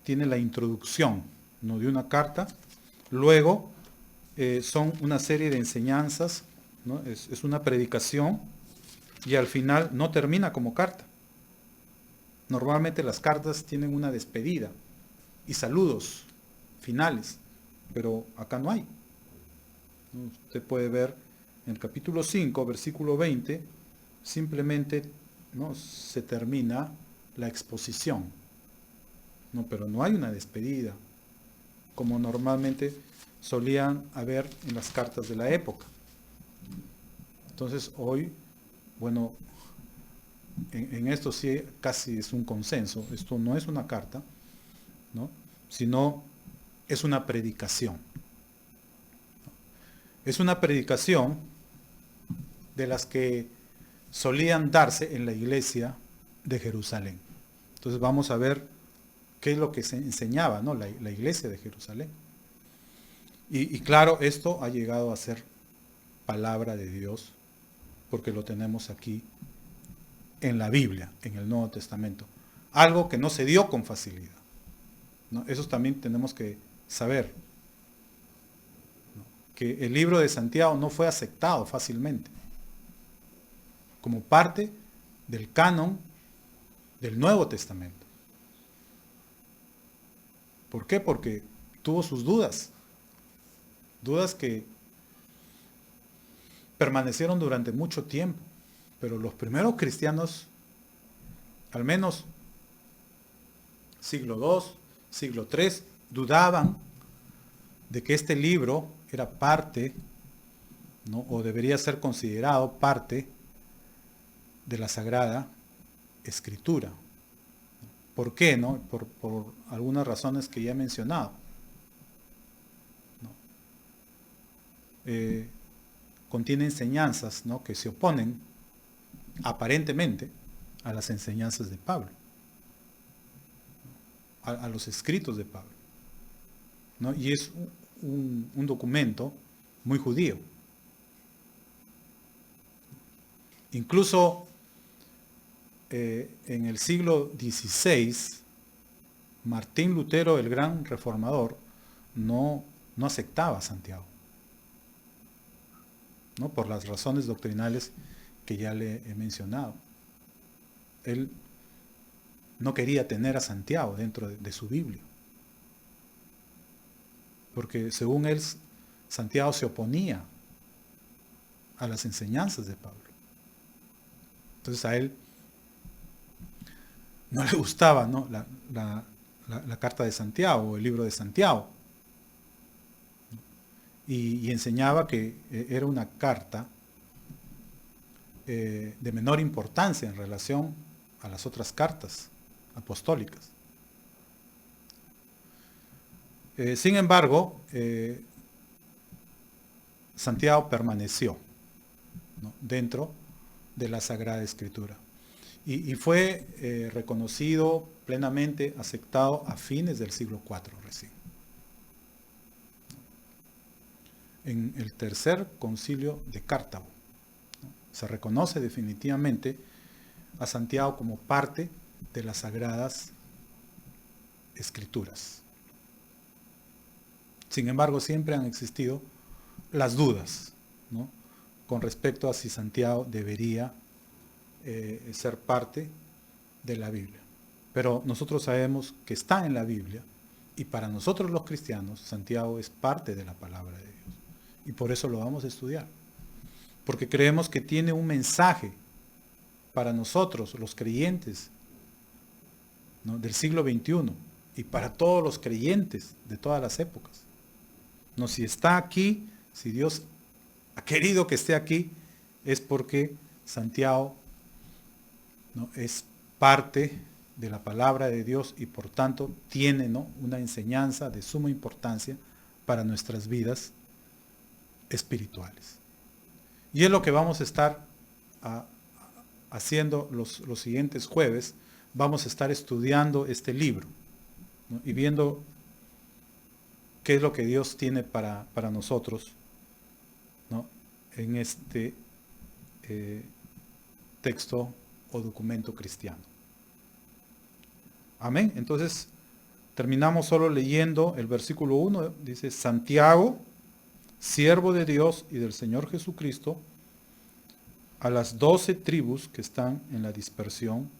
tiene la introducción, ¿no? De una carta. Luego son una serie de enseñanzas, ¿no? Es una predicación, y al final no termina como carta. Normalmente las cartas tienen una despedida y saludos finales, pero acá no hay. Usted puede ver en el capítulo 5, versículo 20, simplemente, ¿no? Se termina la exposición, ¿no? Pero no hay una despedida, como normalmente solían haber en las cartas de la época. Entonces hoy, bueno, en esto sí casi es un consenso. Esto no es una carta, ¿no? Sino es una predicación. Es una predicación de las que solían darse en la iglesia de Jerusalén. Entonces vamos a ver qué es lo que se enseñaba, ¿no? La iglesia de Jerusalén. Y claro, esto ha llegado a ser palabra de Dios, porque lo tenemos aquí en la Biblia, en el Nuevo Testamento. Algo que no se dio con facilidad, ¿no? Eso también tenemos que saber, ¿no? Que el libro de Santiago no fue aceptado fácilmente como parte del canon del Nuevo Testamento. ¿Por qué? Porque tuvo sus dudas que permanecieron durante mucho tiempo. Pero los primeros cristianos, al menos siglo II, siglo III, dudaban de que este libro era parte, ¿no? O debería ser considerado parte de la Sagrada Escritura. ¿Por qué? ¿No? Por algunas razones que ya he mencionado, ¿no? Contiene enseñanzas, ¿no? Que se oponen aparentemente a las enseñanzas de Pablo, a los escritos de Pablo, ¿no? Y es un documento muy judío. Incluso en el siglo XVI, Martín Lutero, el gran reformador, no aceptaba a Santiago, ¿no? Por las razones doctrinales que ya le he mencionado. Él no quería tener a Santiago dentro de su Biblia, porque según él, Santiago se oponía a las enseñanzas de Pablo. Entonces a él no le gustaba, ¿no? la carta de Santiago, el libro de Santiago. Y enseñaba que era una carta de menor importancia en relación a las otras cartas apostólicas. Sin embargo, Santiago permaneció, ¿no?, dentro de la Sagrada Escritura y fue reconocido, plenamente aceptado a fines del siglo IV recién, en el tercer concilio de Cartago, ¿no? Se reconoce definitivamente a Santiago como parte de las Sagradas Escrituras. Sin embargo, siempre han existido las dudas, ¿no?, con respecto a si Santiago debería ser parte de la Biblia. Pero nosotros sabemos que está en la Biblia y para nosotros los cristianos Santiago es parte de la palabra de Dios. Y por eso lo vamos a estudiar. Porque creemos que tiene un mensaje para nosotros, los creyentes, ¿no?, del siglo XXI y para todos los creyentes de todas las épocas. No, si está aquí, si Dios ha querido que esté aquí, es porque Santiago, ¿no?, es parte de la palabra de Dios y por tanto tiene, ¿no?, una enseñanza de suma importancia para nuestras vidas espirituales. Y es lo que vamos a estar haciendo los siguientes jueves. Vamos a estar estudiando este libro, ¿no?, y viendo qué es lo que Dios tiene para nosotros, ¿no?, en este texto o documento cristiano. Amén. Entonces, terminamos solo leyendo el versículo 1, dice: Santiago, siervo de Dios y del Señor Jesucristo, a las 12 tribus que están en la dispersión,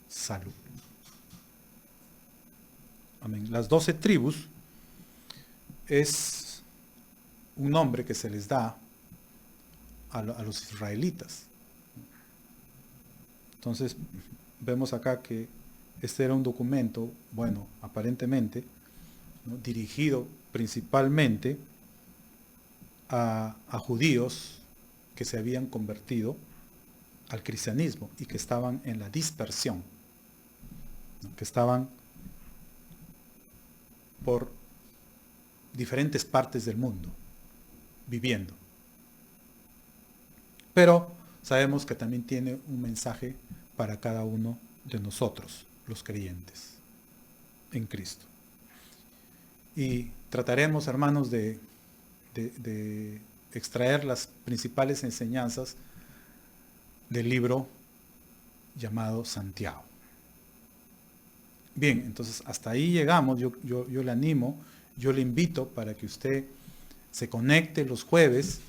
salud. Amén. Las 12 tribus es un nombre que se les da a los israelitas. Entonces, vemos acá que este era un documento, bueno, aparentemente, ¿no?, dirigido principalmente a judíos que se habían convertido al cristianismo y que estaban en la dispersión, ¿no?, que estaban por diferentes partes del mundo viviendo. Pero sabemos que también tiene un mensaje para cada uno de nosotros, los creyentes en Cristo. Y trataremos, hermanos, de extraer las principales enseñanzas del libro llamado Santiago. Bien, entonces hasta ahí llegamos. Yo le animo, yo le invito para que usted se conecte los jueves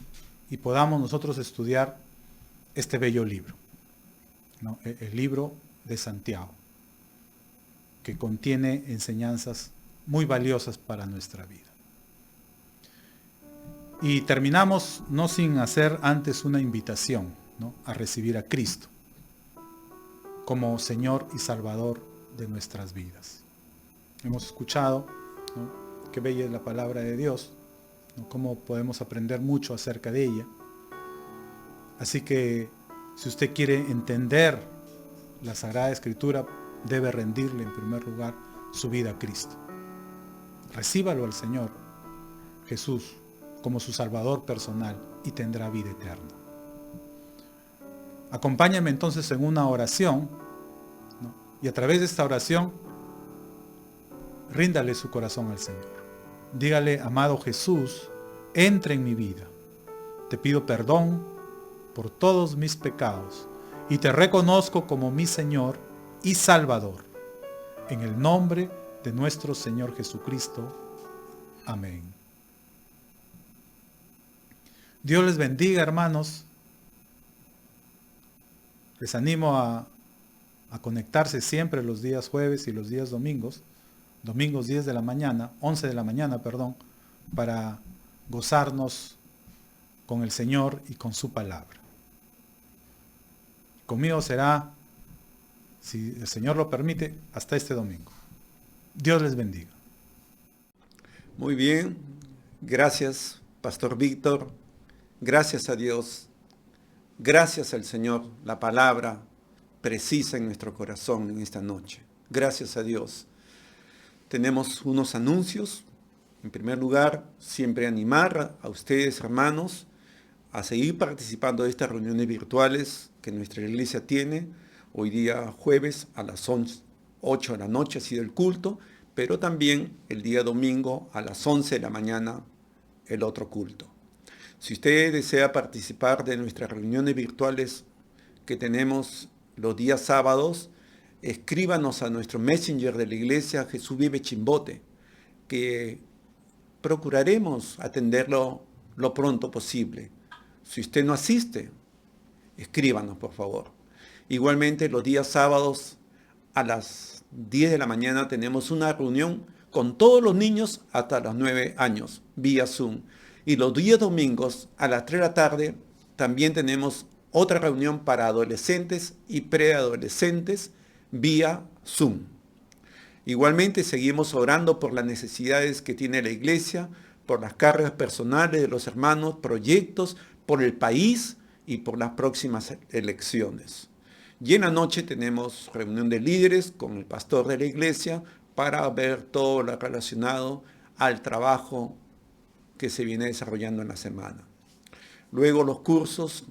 y podamos nosotros estudiar este bello libro, ¿no?, el libro de Santiago, que contiene enseñanzas muy valiosas para nuestra vida. Y terminamos no sin hacer antes una invitación, ¿no?, a recibir a Cristo como Señor y Salvador de nuestras vidas. Hemos escuchado, ¿no?, qué bella es la palabra de Dios, ¿no?, cómo podemos aprender mucho acerca de ella. Así que si usted quiere entender la Sagrada Escritura, debe rendirle en primer lugar su vida a Cristo. Recíbalo al Señor Jesús como su Salvador personal y tendrá vida eterna. Acompáñame entonces en una oración, ¿no?, y a través de esta oración ríndale su corazón al Señor. Dígale: amado Jesús, entra en mi vida. Te pido perdón por todos mis pecados y te reconozco como mi Señor y Salvador. En el nombre de nuestro Señor Jesucristo. Amén. Dios les bendiga, hermanos. Les animo a conectarse siempre los días jueves y los días domingos. Domingos 10 de la mañana, 11 de la mañana, perdón, para gozarnos con el Señor y con su palabra. Conmigo será si el Señor lo permite, hasta este domingo. Dios les bendiga. Muy bien, gracias, Pastor Víctor. Gracias a Dios. Gracias al Señor. La palabra precisa en nuestro corazón en esta noche. Gracias a Dios. Tenemos unos anuncios. En primer lugar, siempre animar a ustedes, hermanos, a seguir participando de estas reuniones virtuales que nuestra iglesia tiene. Hoy día jueves a las 8 de la noche ha sido el culto, pero también el día domingo a las 11 de la mañana el otro culto. Si usted desea participar de nuestras reuniones virtuales que tenemos los días sábados, escríbanos a nuestro messenger de la iglesia Jesús Vive Chimbote, que procuraremos atenderlo lo pronto posible. Si usted no asiste, escríbanos por favor. Igualmente los días sábados a las 10 de la mañana tenemos una reunión con todos los niños hasta los 9 años, vía Zoom. Y los días domingos a las 3 de la tarde también tenemos otra reunión para adolescentes y preadolescentes vía Zoom. Igualmente seguimos orando por las necesidades que tiene la iglesia, por las cargas personales de los hermanos, proyectos, por el país y por las próximas elecciones. Y en la noche tenemos reunión de líderes con el pastor de la iglesia para ver todo lo relacionado al trabajo que se viene desarrollando en la semana. Luego los cursos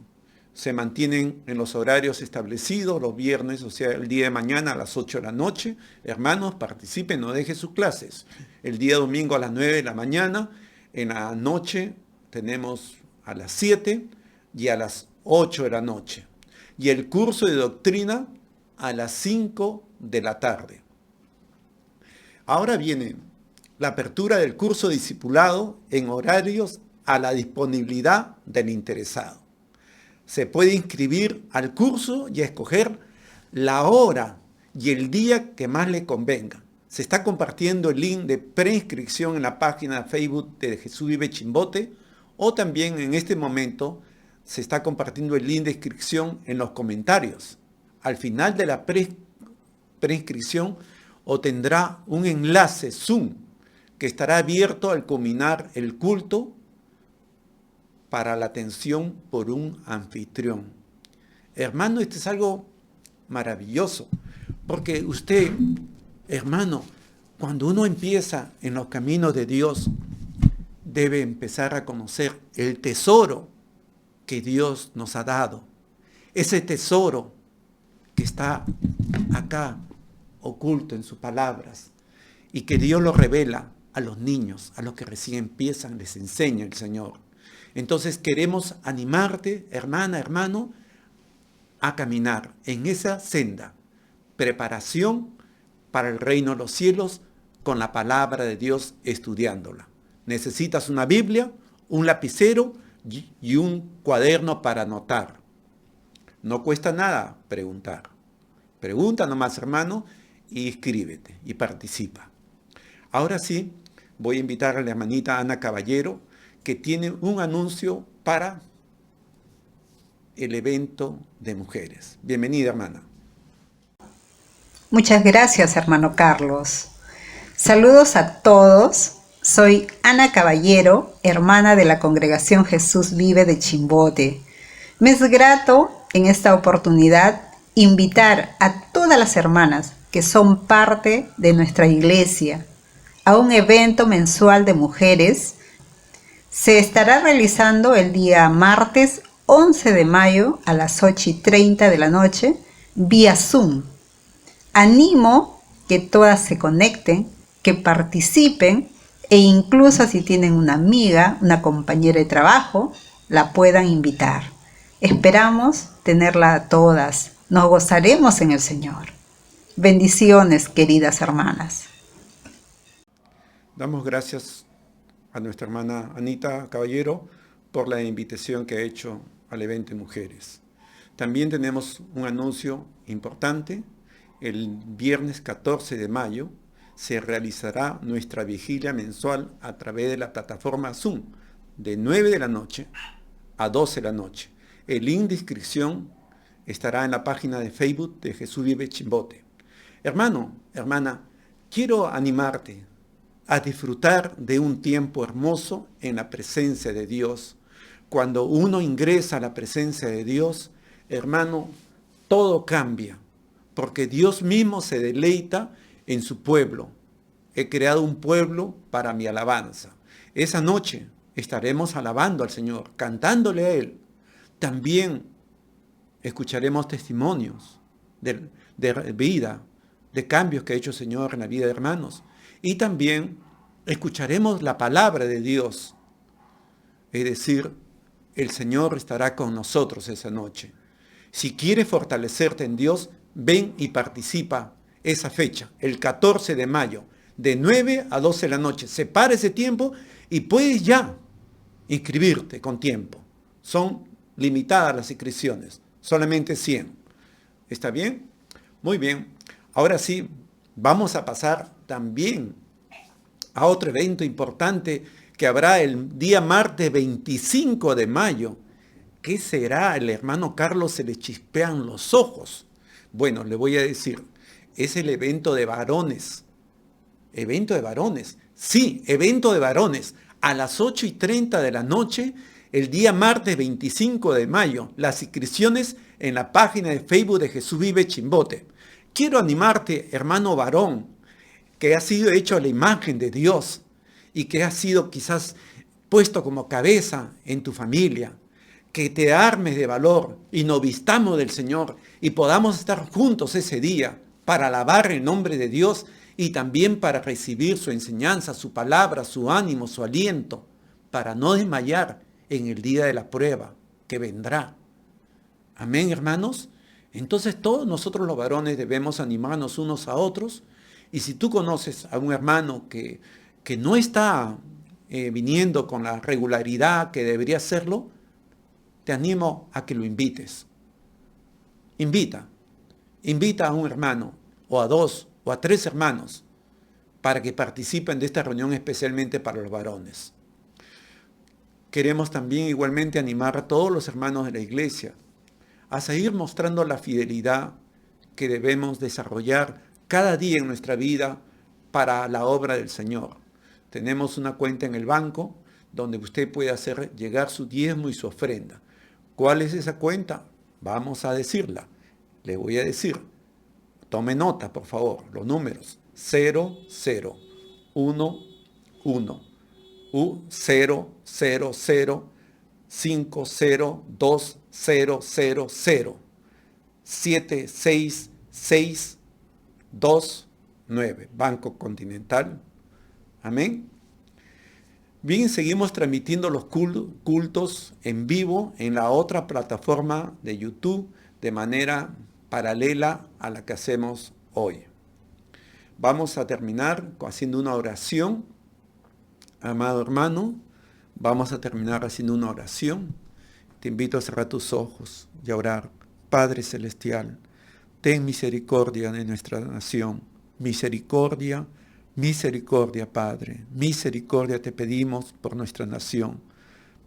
se mantienen en los horarios establecidos, los viernes, o sea, el día de mañana a las 8 de la noche. Hermanos, participen, no dejen sus clases. El día domingo a las 9 de la mañana, en la noche tenemos a las 7 y a las 8 de la noche. Y el curso de doctrina a las 5 de la tarde. Ahora viene la apertura del curso discipulado en horarios a la disponibilidad del interesado. Se puede inscribir al curso y escoger la hora y el día que más le convenga. Se está compartiendo el link de preinscripción en la página de Facebook de Jesús Vive Chimbote, o también en este momento se está compartiendo el link de inscripción en los comentarios. Al final de la preinscripción obtendrá un enlace Zoom que estará abierto al culminar el culto para la atención por un anfitrión. Hermano, esto es algo maravilloso, porque usted, hermano, cuando uno empieza en los caminos de Dios, debe empezar a conocer el tesoro que Dios nos ha dado. Ese tesoro que está acá, oculto en sus palabras, y que Dios lo revela a los niños, a los que recién empiezan, les enseña el Señor. Entonces queremos animarte, hermana, hermano, a caminar en esa senda. Preparación para el reino de los cielos con la palabra de Dios estudiándola. Necesitas una Biblia, un lapicero y un cuaderno para anotar. No cuesta nada preguntar. Pregunta nomás, hermano, y escríbete y participa. Ahora sí, voy a invitar a la hermanita Ana Caballero, que tiene un anuncio para el evento de mujeres. Bienvenida, hermana. Muchas gracias, hermano Carlos. Saludos a todos. Soy Ana Caballero, hermana de la Congregación Jesús Vive de Chimbote. Me es grato en esta oportunidad invitar a todas las hermanas que son parte de nuestra iglesia a un evento mensual de mujeres. Se estará realizando el día martes 11 de mayo a las 8:30 de la noche vía Zoom. Animo que todas se conecten, que participen e incluso si tienen una amiga, una compañera de trabajo, la puedan invitar. Esperamos tenerla a todas. Nos gozaremos en el Señor. Bendiciones, queridas hermanas. Damos gracias a nuestra hermana Anita Caballero por la invitación que ha hecho al evento de mujeres. También tenemos un anuncio importante. El viernes 14 de mayo se realizará nuestra vigilia mensual a través de la plataforma Zoom de 9 de la noche a 12 de la noche. El link de inscripción estará en la página de Facebook de Jesús Vive Chimbote. Hermano, hermana, quiero animarte a disfrutar de un tiempo hermoso en la presencia de Dios. Cuando uno ingresa a la presencia de Dios, hermano, todo cambia, porque Dios mismo se deleita en su pueblo. He creado un pueblo para mi alabanza. Esa noche estaremos alabando al Señor, cantándole a Él. También escucharemos testimonios de vida, de cambios que ha hecho el Señor en la vida de hermanos. Y también escucharemos la palabra de Dios. Es decir, el Señor estará con nosotros esa noche. Si quieres fortalecerte en Dios, ven y participa esa fecha, el 14 de mayo, de 9 a 12 de la noche. Separa ese tiempo y puedes ya inscribirte con tiempo. Son limitadas las inscripciones, solamente 100. ¿Está bien? Muy bien. Ahora sí, vamos a pasar también a otro evento importante que habrá el día martes 25 de mayo. ¿Qué será? El hermano Carlos se le chispean los ojos. Bueno, le voy a decir, es el evento de varones. ¿Evento de varones? Sí, evento de varones. A las 8:30 de la noche, el día martes 25 de mayo. Las inscripciones en la página de Facebook de Jesús Vive Chimbote. Quiero animarte, hermano varón, que ha sido hecho a la imagen de Dios y que ha sido quizás puesto como cabeza en tu familia, que te armes de valor y nos vistamos del Señor y podamos estar juntos ese día para alabar el nombre de Dios y también para recibir su enseñanza, su palabra, su ánimo, su aliento, para no desmayar en el día de la prueba que vendrá. Amén, hermanos. Entonces todos nosotros los varones debemos animarnos unos a otros, y si tú conoces a un hermano que no está viniendo con la regularidad que debería hacerlo, te animo a que lo invites. Invita a un hermano, o a 2, o a 3 hermanos, para que participen de esta reunión especialmente para los varones. Queremos también igualmente animar a todos los hermanos de la iglesia a seguir mostrando la fidelidad que debemos desarrollar cada día en nuestra vida para la obra del Señor. Tenemos una cuenta en el banco donde usted puede hacer llegar su diezmo y su ofrenda. ¿Cuál es esa cuenta? Vamos a decirla. Le voy a decir. Tome nota, por favor, los números. 000-500-76629. Banco Continental. Amén. Bien, seguimos transmitiendo los cultos en vivo en la otra plataforma de YouTube de manera paralela a la que hacemos hoy. Vamos a terminar haciendo una oración. Amado hermano, vamos a terminar haciendo una oración. Te invito a cerrar tus ojos y a orar. Padre Celestial, ten misericordia de nuestra nación. Misericordia, misericordia, Padre. Misericordia te pedimos por nuestra nación,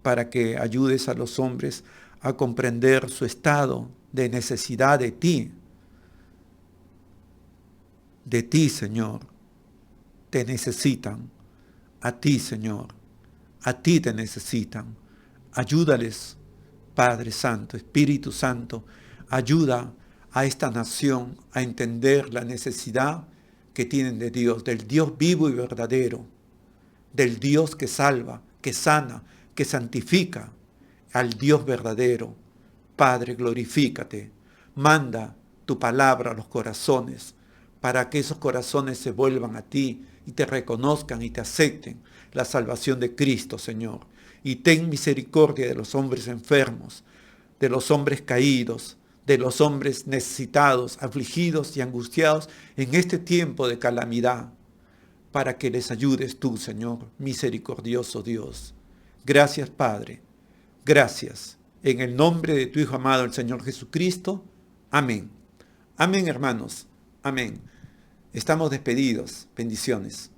para que ayudes a los hombres a comprender su estado de necesidad de ti. De ti, Señor. Te necesitan. A ti, Señor. A ti te necesitan. Ayúdales, Padre Santo, Espíritu Santo. Ayuda a esta nación a entender la necesidad que tienen de Dios, del Dios vivo y verdadero, del Dios que salva, que sana, que santifica, al Dios verdadero. Padre, glorifícate. Manda tu palabra a los corazones, para que esos corazones se vuelvan a ti y te reconozcan y te acepten la salvación de Cristo, Señor. Y ten misericordia de los hombres enfermos, de los hombres caídos, de los hombres necesitados, afligidos y angustiados en este tiempo de calamidad, para que les ayudes tú, Señor, misericordioso Dios. Gracias, Padre. Gracias. En el nombre de tu Hijo amado, el Señor Jesucristo. Amén. Amén, hermanos. Amén. Estamos despedidos. Bendiciones.